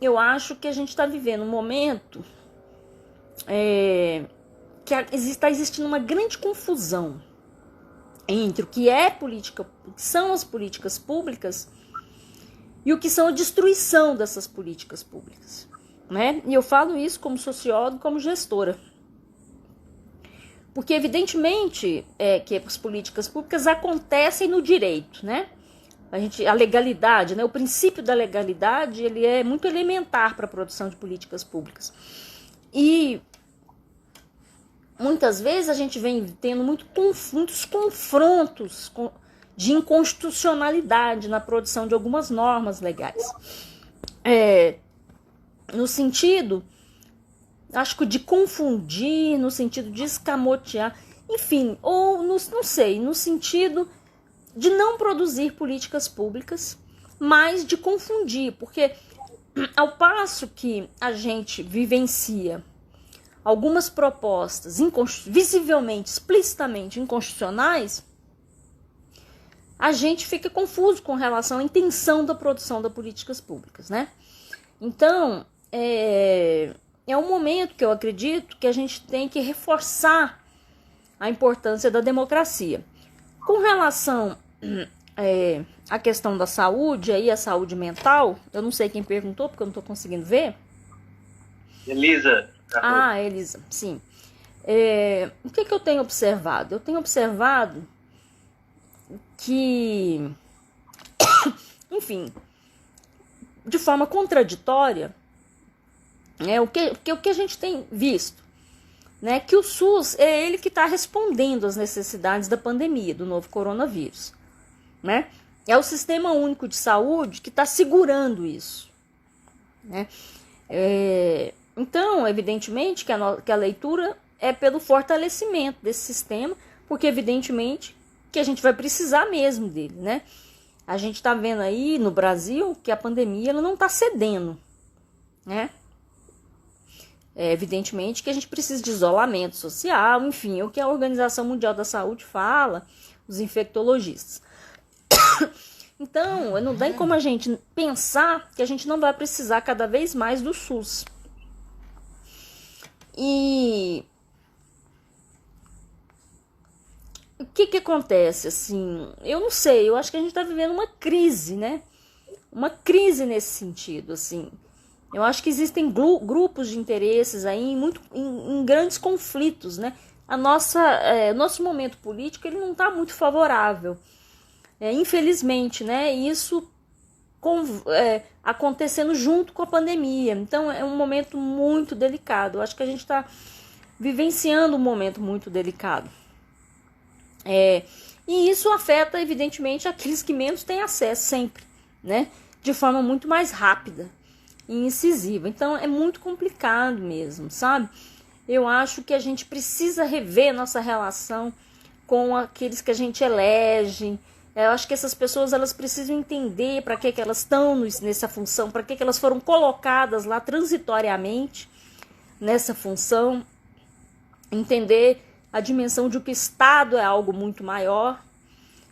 eu acho que a gente está vivendo um momento que está existindo uma grande confusão entre o que são as políticas públicas e o que são a destruição dessas políticas públicas, né? E eu falo isso como socióloga, como gestora. Porque, evidentemente, que as políticas públicas acontecem no direito, né? A legalidade, né? O princípio da legalidade, ele é muito elementar para a produção de políticas públicas. E muitas vezes a gente vem tendo muitos confrontos de inconstitucionalidade na produção de algumas normas legais. No sentido, acho que de confundir, no sentido de escamotear, enfim, ou não sei, no sentido de não produzir políticas públicas, mas de confundir, porque ao passo que a gente vivencia algumas propostas visivelmente, explicitamente inconstitucionais, a gente fica confuso com relação à intenção da produção das políticas públicas, né? Então, é um momento que eu acredito que a gente tem que reforçar a importância da democracia. Com relação à questão da saúde, aí a saúde mental, eu não sei quem perguntou, porque eu não estou conseguindo ver. Elisa. Elisa, sim. O que eu tenho observado? Eu tenho observado que, enfim, de forma contraditória, o que a gente tem visto, né, que o SUS é ele que está respondendo às necessidades da pandemia, do novo coronavírus, né? É o Sistema Único de Saúde que está segurando isso, né? Então, evidentemente, que a leitura é pelo fortalecimento desse sistema, porque, evidentemente, que a gente vai precisar mesmo dele, né? A gente está vendo aí no Brasil que a pandemia ela não está cedendo, né? Evidentemente que a gente precisa de isolamento social, enfim, é o que a Organização Mundial da Saúde fala, os infectologistas. Então, não tem como a gente pensar que a gente não vai precisar cada vez mais do SUS. E o que acontece, assim, eu não sei, eu acho que a gente está vivendo uma crise, né? Uma crise nesse sentido, assim. Eu acho que existem grupos de interesses aí em grandes conflitos, né? Nosso momento político ele não está muito favorável Infelizmente, né? Isso acontecendo junto com a pandemia. Então é um momento muito delicado. Eu acho que a gente está vivenciando um momento muito delicado. E isso afeta, evidentemente, aqueles que menos têm acesso sempre, né? De forma muito mais rápida e incisiva. Então é muito complicado mesmo, sabe? Eu acho que a gente precisa rever nossa relação com aqueles que a gente elege. Eu acho que essas pessoas, elas precisam entender para que elas estão nessa função, para que elas foram colocadas lá transitoriamente nessa função, entender a dimensão de que o Estado é algo muito maior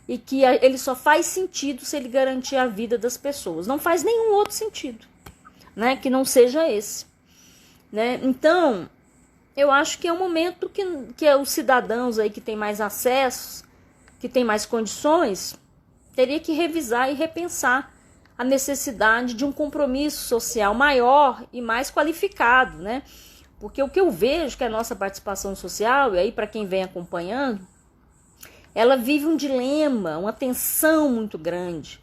e que ele só faz sentido se ele garantir a vida das pessoas. Não faz nenhum outro sentido, né, que não seja esse, né? Então, eu acho que é um momento que os cidadãos aí que têm mais acessos, que têm mais condições, teria que revisar e repensar a necessidade de um compromisso social maior e mais qualificado, né? Porque o que eu vejo que a nossa participação social, e aí para quem vem acompanhando, ela vive um dilema, uma tensão muito grande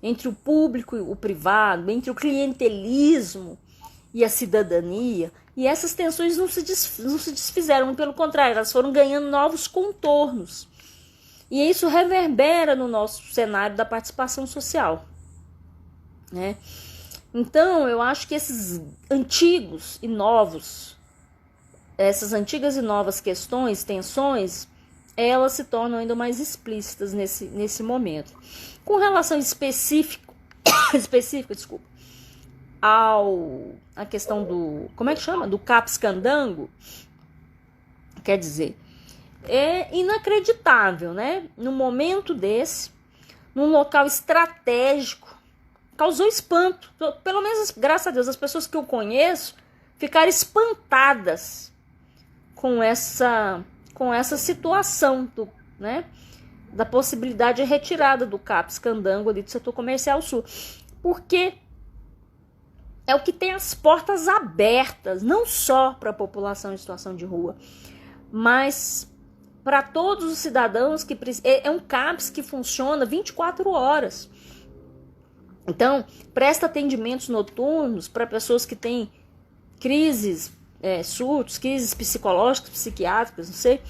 entre o público e o privado, entre o clientelismo e a cidadania. E essas tensões não se desfizeram, pelo contrário, elas foram ganhando novos contornos. E isso reverbera no nosso cenário da participação social, né? Então, eu acho que esses antigos e novos, essas antigas e novas questões, tensões, elas se tornam ainda mais explícitas nesse momento. Com relação específica, a questão do, como é que chama? Do CAPS Candango, quer dizer, é inacreditável, né? Num momento desse, num local estratégico, causou espanto. Pelo menos, graças a Deus, as pessoas que eu conheço ficaram espantadas com essa situação né? Da possibilidade de retirada do CAPS Candango ali do setor comercial sul. Porque é o que tem as portas abertas, não só para a população em situação de rua, mas para todos os cidadãos que é um CAPS que funciona 24 horas. Então, presta atendimentos noturnos para pessoas que têm crises, surtos, crises psicológicas, psiquiátricas, não sei,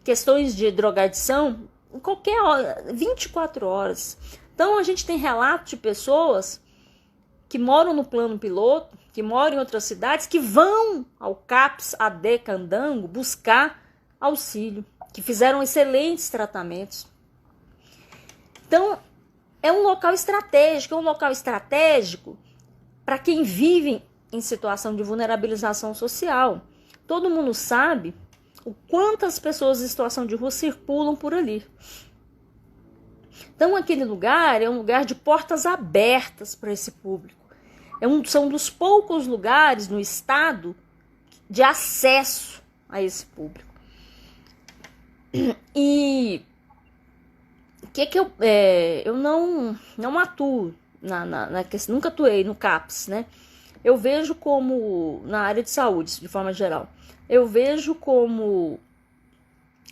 questões de drogadição, em qualquer hora, 24 horas. Então, a gente tem relatos de pessoas que moram no plano piloto, que moram em outras cidades, que vão ao CAPS AD Candango buscar auxílio, que fizeram excelentes tratamentos. Então, é um local estratégico para quem vive em situação de vulnerabilização social. Todo mundo sabe o quantas pessoas em situação de rua circulam por ali. Então, aquele lugar é um lugar de portas abertas para esse público. São dos poucos lugares no estado de acesso a esse público. E eu não atuo na questão, nunca atuei no CAPS, né? Eu vejo como, na área de saúde, de forma geral, eu vejo como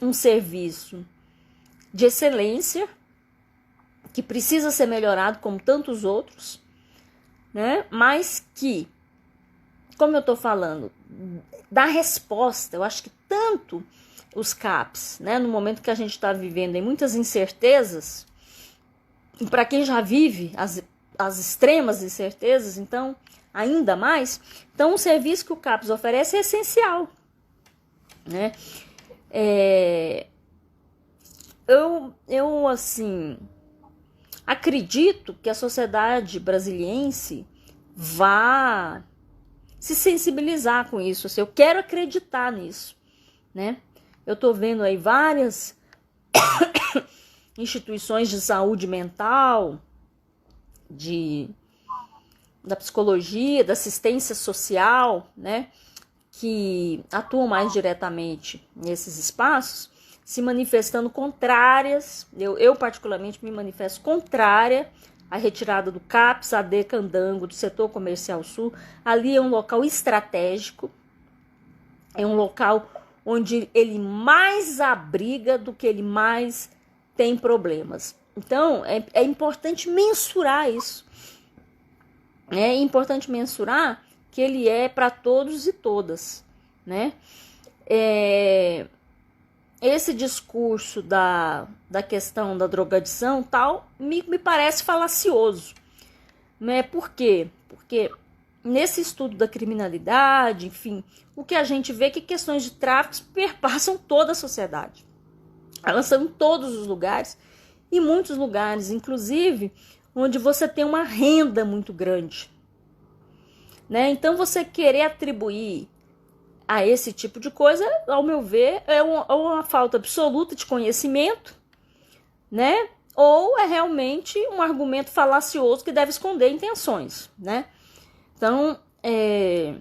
um serviço de excelência, que precisa ser melhorado como tantos outros, né? Mas que, como eu estou falando, dá resposta. Eu acho que tanto os CAPs, né, no momento que a gente está vivendo em muitas incertezas, e para quem já vive as extremas incertezas, então, ainda mais, então o serviço que o CAPS oferece é essencial, né? Eu assim, acredito que a sociedade brasiliense vá se sensibilizar com isso. Assim, eu quero acreditar nisso, né? Eu tô vendo aí várias instituições de saúde mental, da psicologia, da assistência social, né, que atuam mais diretamente nesses espaços, se manifestando contrárias. Eu particularmente me manifesto contrária à retirada do CAPS AD Candango do setor comercial sul. Ali é um local estratégico, é um local onde ele mais abriga do que ele mais tem problemas. Então, é importante mensurar isso. É importante mensurar que ele é para todos e todas, né? Esse discurso da questão da drogadição tal me parece falacioso, né? Por quê? Porque nesse estudo da criminalidade, enfim, o que a gente vê é que questões de tráfico perpassam toda a sociedade. Elas são em todos os lugares, e muitos lugares, inclusive, onde você tem uma renda muito grande, né? Então, você querer atribuir a esse tipo de coisa, ao meu ver, é uma falta absoluta de conhecimento, né? Ou é realmente um argumento falacioso que deve esconder intenções, né? Então, é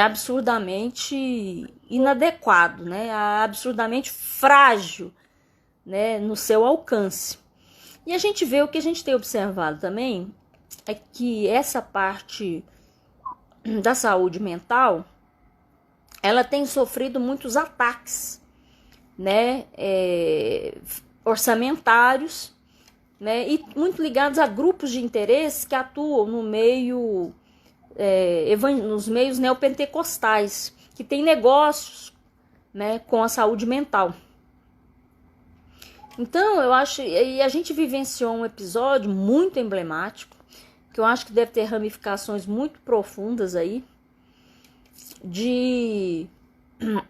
absurdamente inadequado, né? É absurdamente frágil, né, no seu alcance. E a gente vê, o que a gente tem observado também é que essa parte da saúde mental, ela tem sofrido muitos ataques, né, orçamentários, né, e muito ligados a grupos de interesse que atuam no meio, nos meios neopentecostais, que têm negócios, né, com a saúde mental. Então, eu acho, e a gente vivenciou um episódio muito emblemático, que eu acho que deve ter ramificações muito profundas aí, de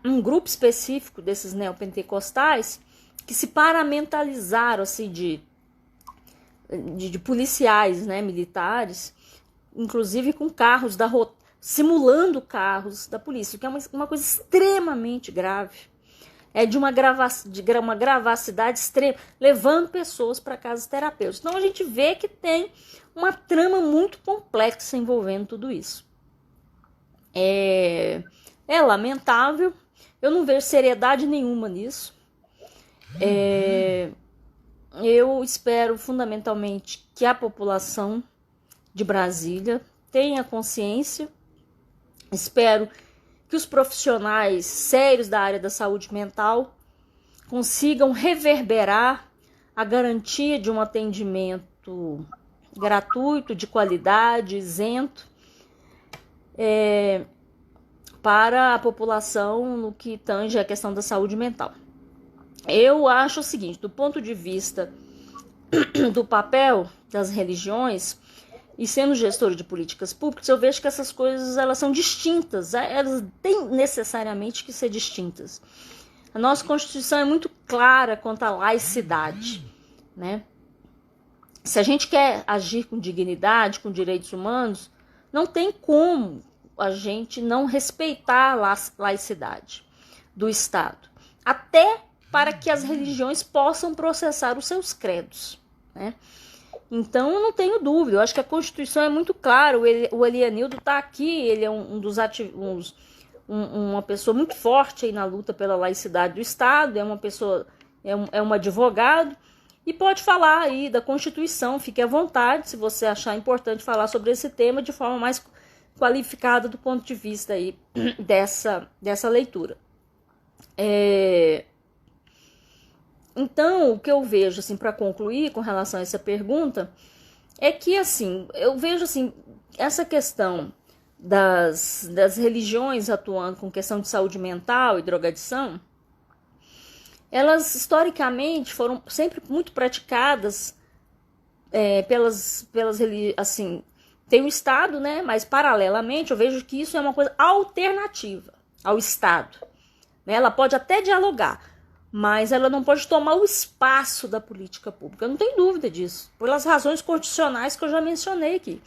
um grupo específico desses neopentecostais que se paramentalizaram, assim, de policiais, né, militares, inclusive com carros simulando carros da polícia, que é uma coisa extremamente grave. É de uma gravacidade extrema, levando pessoas para casas terapêuticas. Então, a gente vê que tem uma trama muito complexa envolvendo tudo isso. É lamentável, eu não vejo seriedade nenhuma nisso. Eu espero, fundamentalmente, que a população de Brasília tenha consciência, espero que os profissionais sérios da área da saúde mental consigam reverberar a garantia de um atendimento gratuito, de qualidade, isento, para a população no que tange a questão da saúde mental. Eu acho o seguinte, do ponto de vista do papel das religiões, e sendo gestor de políticas públicas, eu vejo que essas coisas, elas são distintas, elas têm necessariamente que ser distintas. A nossa Constituição é muito clara quanto à laicidade, né? Se a gente quer agir com dignidade, com direitos humanos, não tem como a gente não respeitar a laicidade do Estado, até para que as religiões possam processar os seus credos, né? Então, eu não tenho dúvida, eu acho que a Constituição é muito clara, o Elianildo está aqui, ele é uma pessoa muito forte aí na luta pela laicidade do Estado, é um advogado, e pode falar aí da Constituição, fique à vontade, se você achar importante falar sobre esse tema de forma mais qualificada do ponto de vista aí dessa leitura. Então, o que eu vejo, assim, para concluir com relação a essa pergunta, é que, assim, eu vejo, assim, essa questão das religiões atuando com questão de saúde mental e drogadição, elas, historicamente, foram sempre muito praticadas pelas assim, tem o Estado, né, mas, paralelamente, eu vejo que isso é uma coisa alternativa ao Estado, né? Ela pode até dialogar, mas ela não pode tomar o espaço da política pública. Eu não tenho dúvida disso, pelas razões constitucionais que eu já mencionei aqui.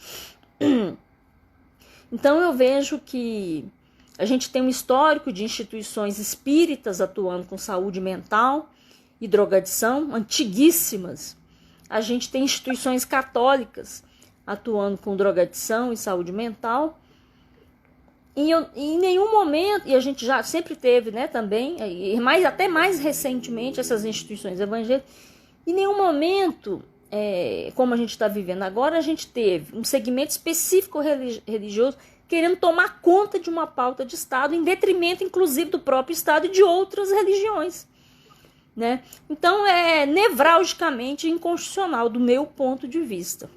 Então, eu vejo que a gente tem um histórico de instituições espíritas atuando com saúde mental e drogadição, antiguíssimas. A gente tem instituições católicas atuando com drogadição e saúde mental. E em nenhum momento, e a gente já sempre teve, né, também, até mais recentemente, essas instituições evangélicas, em nenhum momento, como a gente está vivendo agora, a gente teve um segmento específico religioso querendo tomar conta de uma pauta de Estado, em detrimento, inclusive, do próprio Estado e de outras religiões, né? Então, é nevralgicamente inconstitucional do meu ponto de vista,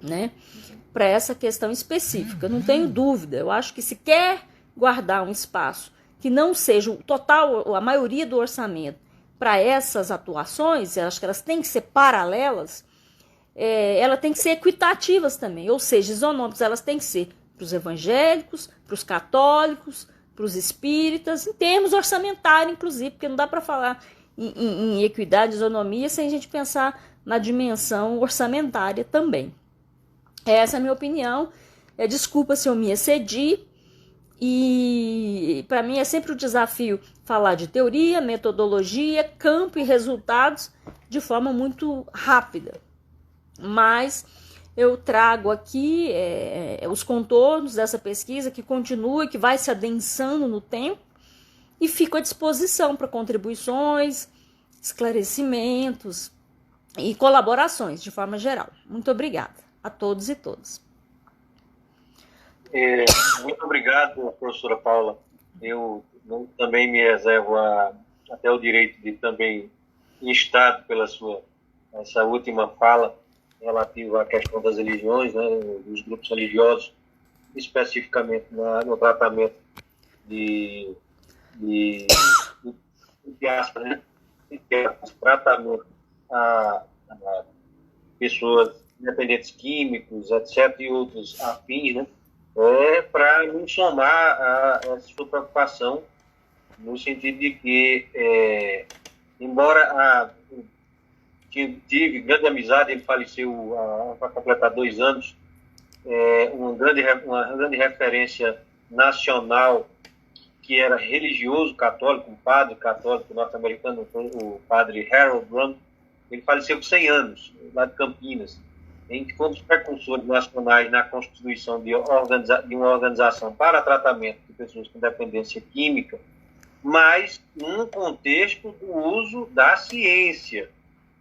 né? Para essa questão específica, não tenho dúvida. Eu acho que se quer guardar um espaço que não seja o total, a maioria do orçamento para essas atuações, eu acho que elas têm que ser paralelas, elas têm que ser equitativas também, ou seja, isonômicas, elas têm que ser para os evangélicos, para os católicos, para os espíritas, em termos orçamentários, inclusive, porque não dá para falar em equidade, isonomia, sem a gente pensar na dimensão orçamentária também. Essa é a minha opinião. Desculpa se eu me excedi. E para mim é sempre o desafio falar de teoria, metodologia, campo e resultados de forma muito rápida. Mas eu trago aqui os contornos dessa pesquisa que continua e que vai se adensando no tempo e fico à disposição para contribuições, esclarecimentos e colaborações de forma geral. Muito obrigada a todos e todas. Muito obrigado, professora Paula. Eu também me reservo até o direito de também instar pela essa última fala relativa à questão das religiões, né, dos grupos religiosos, especificamente no tratamento de aspas, né, tratamento a pessoas dependentes químicos, etc., e outros afins, né, para nos somar a essa sua preocupação, no sentido de que, embora tive grande amizade, ele faleceu para completar 2 anos, uma grande referência nacional, que era religioso católico, um padre católico norte-americano, o padre Harold Brown. Ele faleceu com 100 anos, lá de Campinas, em que foi um dos precursores nacionais na constituição de uma organização para tratamento de pessoas com dependência química, mas num contexto do uso da ciência,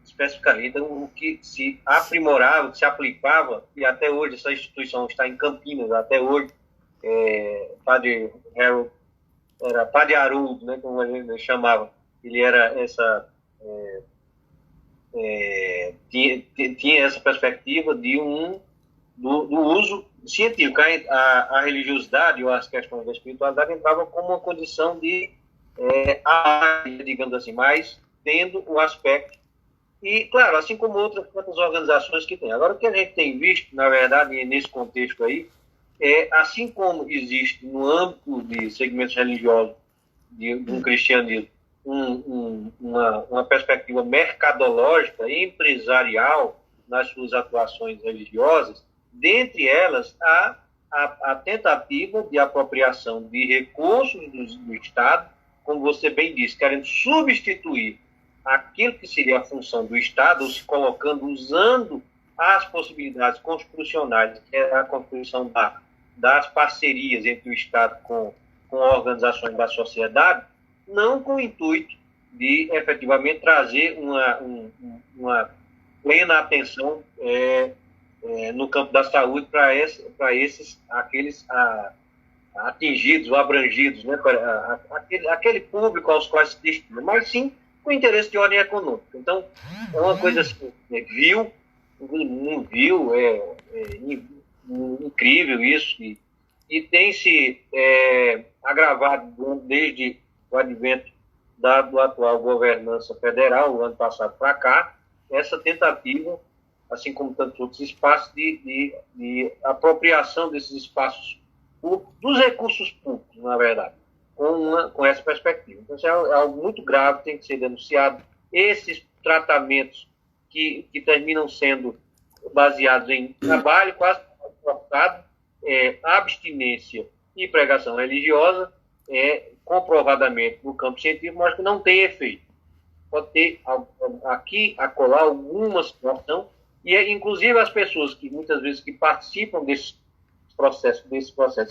especificamente o que se aprimorava, o que se aplicava, e até hoje essa instituição está em Campinas, até hoje, Padre Harold, era Padre Haroldo, né, como a gente chamava, ele era tinha essa perspectiva do uso científico. A religiosidade ou as questões da espiritualidade entravam como uma condição de digamos assim, mas tendo o aspecto, e claro, assim como outras organizações que tem. Agora, o que a gente tem visto, na verdade, nesse contexto aí, assim como existe no âmbito de segmentos religiosos de um cristianismo uma perspectiva mercadológica e empresarial nas suas atuações religiosas, dentre elas a tentativa de apropriação de recursos do Estado, como você bem disse, querendo substituir aquilo que seria a função do Estado, ou se colocando, usando as possibilidades constitucionais, que é a constituição das parcerias entre o Estado com organizações da sociedade, não com o intuito de efetivamente trazer uma plena atenção no campo da saúde para aqueles atingidos ou abrangidos, né, aquele público aos quais se destina, mas sim com interesse de ordem econômica. Então, é uma coisa assim, incrível isso, e tem se agravado desde o advento do atual governança federal, o ano passado para cá, essa tentativa, assim como tantos outros espaços, de apropriação desses espaços públicos, dos recursos públicos, na verdade, com essa perspectiva. Então, isso é algo muito grave, tem que ser denunciado. Esses tratamentos que terminam sendo baseados em trabalho quase forçado, abstinência e pregação religiosa, comprovadamente no campo científico, mas que não tem efeito. Pode ter aqui, acolá, alguma situação, e inclusive as pessoas que muitas vezes que participam desse processo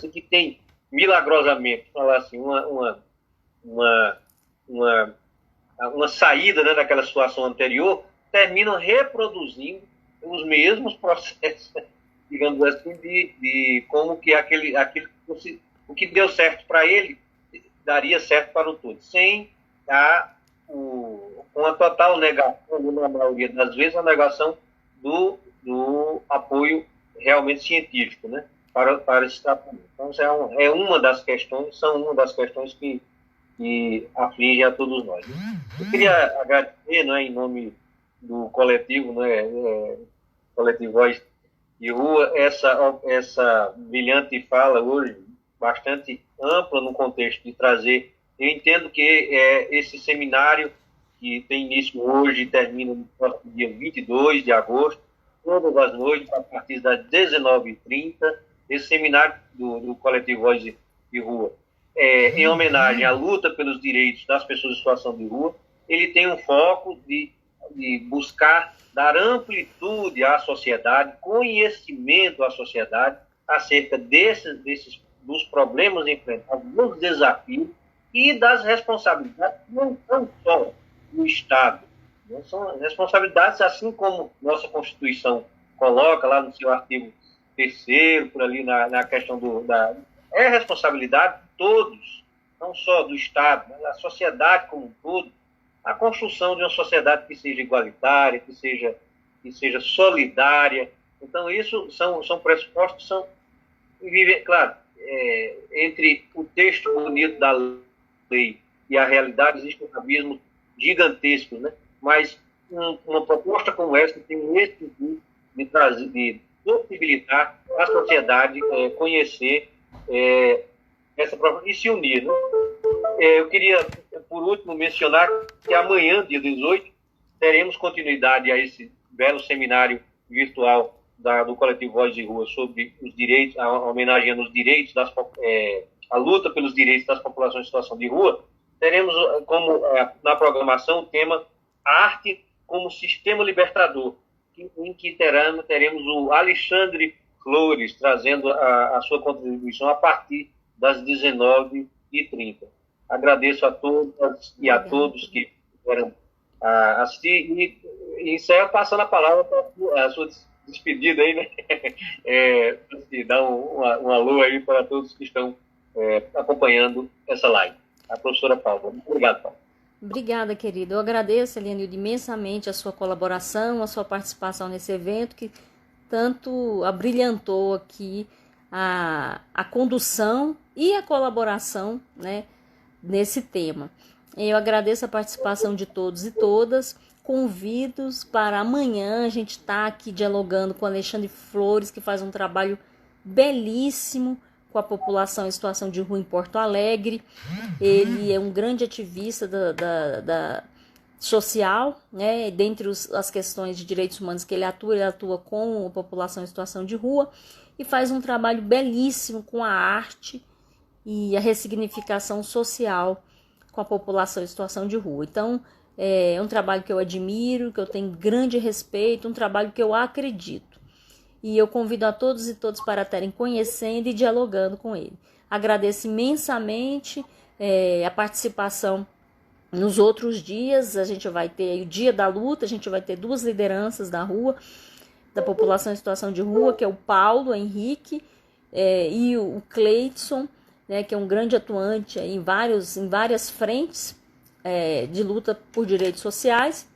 e que têm milagrosamente, falar assim, uma saída, né, daquela situação anterior, terminam reproduzindo os mesmos processos, digamos assim, de como que o que deu certo para ele daria certo para o todo, sem com a total negação, na maioria das vezes, a negação do apoio realmente científico, né, para esse tratamento. Então, são uma das questões que afligem a todos nós, né? Eu queria agradecer, né, em nome do coletivo, né, Coletivo Voz de Rua, essa brilhante fala hoje, bastante ampla no contexto de trazer. Eu entendo que esse seminário, que tem início hoje e termina no próximo dia 22 de agosto, todas as noites, a partir das 19h30, esse seminário do Coletivo Voz de Rua, em homenagem à luta pelos direitos das pessoas em situação de rua, ele tem um foco de buscar dar amplitude à sociedade, conhecimento à sociedade acerca dos problemas enfrentados, dos desafios e das responsabilidades, não são só do Estado, não são responsabilidades, assim como nossa Constituição coloca lá no seu artigo 3º, por ali na questão é responsabilidade de todos, não só do Estado, mas da sociedade como um todo, a construção de uma sociedade que seja igualitária, que seja solidária. Então, isso são pressupostos que são, claro, entre o texto bonito da lei e a realidade existe um abismo gigantesco, né? Mas uma proposta como essa tem esse sentido de possibilitar a sociedade conhecer essa proposta e se unir, né? Eu queria, por último, mencionar que amanhã, dia 18, teremos continuidade a esse belo seminário virtual do Coletivo Voz de Rua sobre os direitos, homenageando os direitos, a luta pelos direitos das populações em situação de rua. Teremos como na programação o tema Arte como Sistema Libertador, em que teremos o Alexandre Flores trazendo a sua contribuição a partir das 19h30. Agradeço a todas e a todos que quiseram assistir e encerro passando a palavra para a sua despedida aí, né? Dar um alô aí para todos que estão acompanhando essa live. A professora Paula. Obrigado, Paula. Obrigada, querida. Eu agradeço, Elianildo, imensamente a sua colaboração, a sua participação nesse evento que tanto abrilhantou aqui a condução e a colaboração, né, nesse tema. Eu agradeço a participação de todos e todas. Convido-os para amanhã a gente estar aqui dialogando com Alexandre Flores, que faz um trabalho belíssimo com a população em situação de rua em Porto Alegre. Ele é um grande ativista da social, né? Dentre as questões de direitos humanos que ele atua com a população em situação de rua e faz um trabalho belíssimo com a arte e a ressignificação social com a população em situação de rua. Então, é um trabalho que eu admiro, que eu tenho grande respeito, um trabalho que eu acredito. E eu convido a todos e todas para estarem conhecendo e dialogando com ele. Agradeço imensamente a participação nos outros dias. A gente vai ter o Dia da Luta, a gente vai ter 2 lideranças da rua, da população em situação de rua, que é o Paulo Henrique e o Cleidson, né, que é um grande atuante em várias frentes de luta por direitos sociais,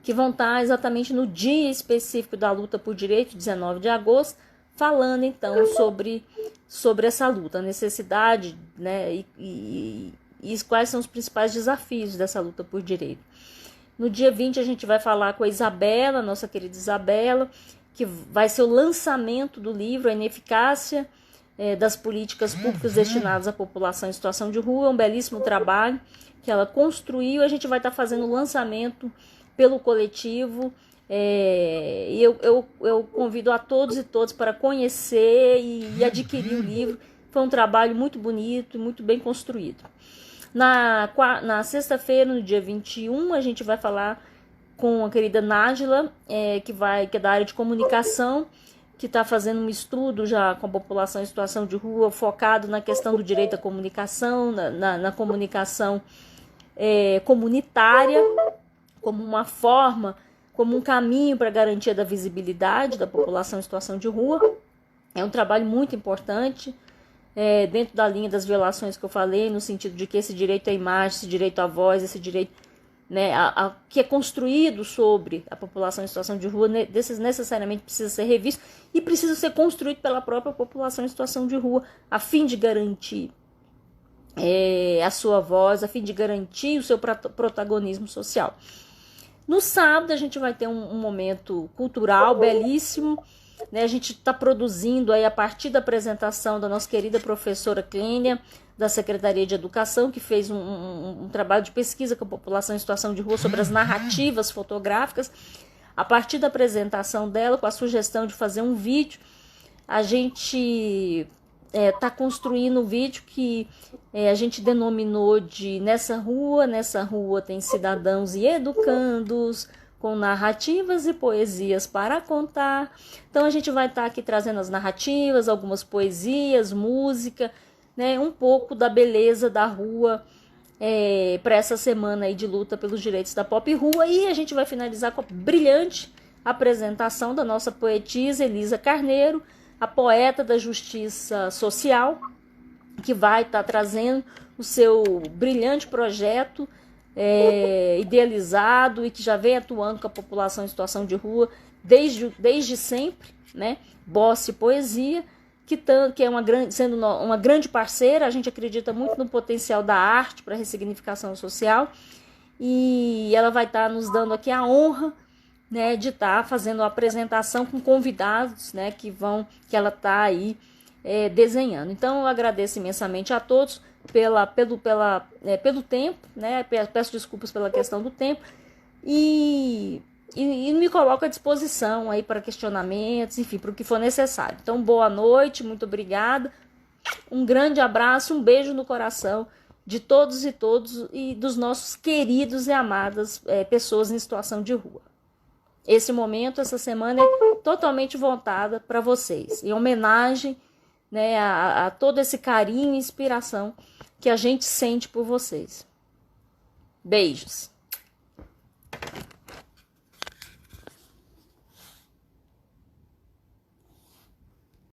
que vão estar exatamente no dia específico da luta por direitos, 19 de agosto, falando então sobre essa luta, a necessidade, né, e quais são os principais desafios dessa luta por direito. No dia 20 a gente vai falar com a Isabela, nossa querida Isabela, que vai ser o lançamento do livro A Ineficácia das Políticas Públicas Destinadas à População em Situação de Rua. É um belíssimo trabalho que ela construiu. A gente vai estar fazendo o lançamento pelo coletivo. E eu convido a todos e todas para conhecer e adquirir o livro. Foi um trabalho muito bonito e muito bem construído. Na sexta-feira, no dia 21, a gente vai falar com a querida Nájila, que é da área de comunicação, que está fazendo um estudo já com a população em situação de rua, focado na questão do direito à comunicação, na comunicação comunitária, como uma forma, como um caminho para a garantia da visibilidade da população em situação de rua. É um trabalho muito importante, dentro da linha das violações que eu falei, no sentido de que esse direito à imagem, esse direito à voz, esse direito né, que é construído sobre a população em situação de rua, necessariamente precisa ser revisto e precisa ser construído pela própria população em situação de rua, a fim de garantir a sua voz, a fim de garantir o seu protagonismo social. No sábado a gente vai ter um momento cultural belíssimo, né? A gente está produzindo aí a partir da apresentação da nossa querida professora Clênia, da Secretaria de Educação, que fez um trabalho de pesquisa com a população em situação de rua sobre as narrativas fotográficas. A partir da apresentação dela, com a sugestão de fazer um vídeo, a gente está construindo um vídeo que a gente denominou de Nessa Rua tem cidadãos e educandos, com narrativas e poesias para contar. Então a gente vai estar aqui trazendo as narrativas, algumas poesias, música, né, um pouco da beleza da rua para essa semana aí de luta pelos direitos da pop rua. E a gente vai finalizar com a brilhante apresentação da nossa poetisa Elisa Carneiro, a poeta da justiça social, que vai estar trazendo o seu brilhante projeto idealizado e que já vem atuando com a população em situação de rua desde sempre, né? Bossa e Poesia, que é sendo uma grande parceira. A gente acredita muito no potencial da arte para a ressignificação social, e ela vai estar nos dando aqui a honra, né, de estar fazendo a apresentação com convidados, né, que ela está aí desenhando. Então eu agradeço imensamente a todos pelo tempo, né? Peço desculpas pela questão do tempo e me coloco à disposição aí para questionamentos, enfim, para o que for necessário. Então, boa noite, muito obrigada, um grande abraço, um beijo no coração de todos e dos nossos queridos e amadas pessoas em situação de rua. Esse momento, essa semana é totalmente voltada para vocês, em homenagem, né, a todo esse carinho e inspiração que a gente sente por vocês. Beijos.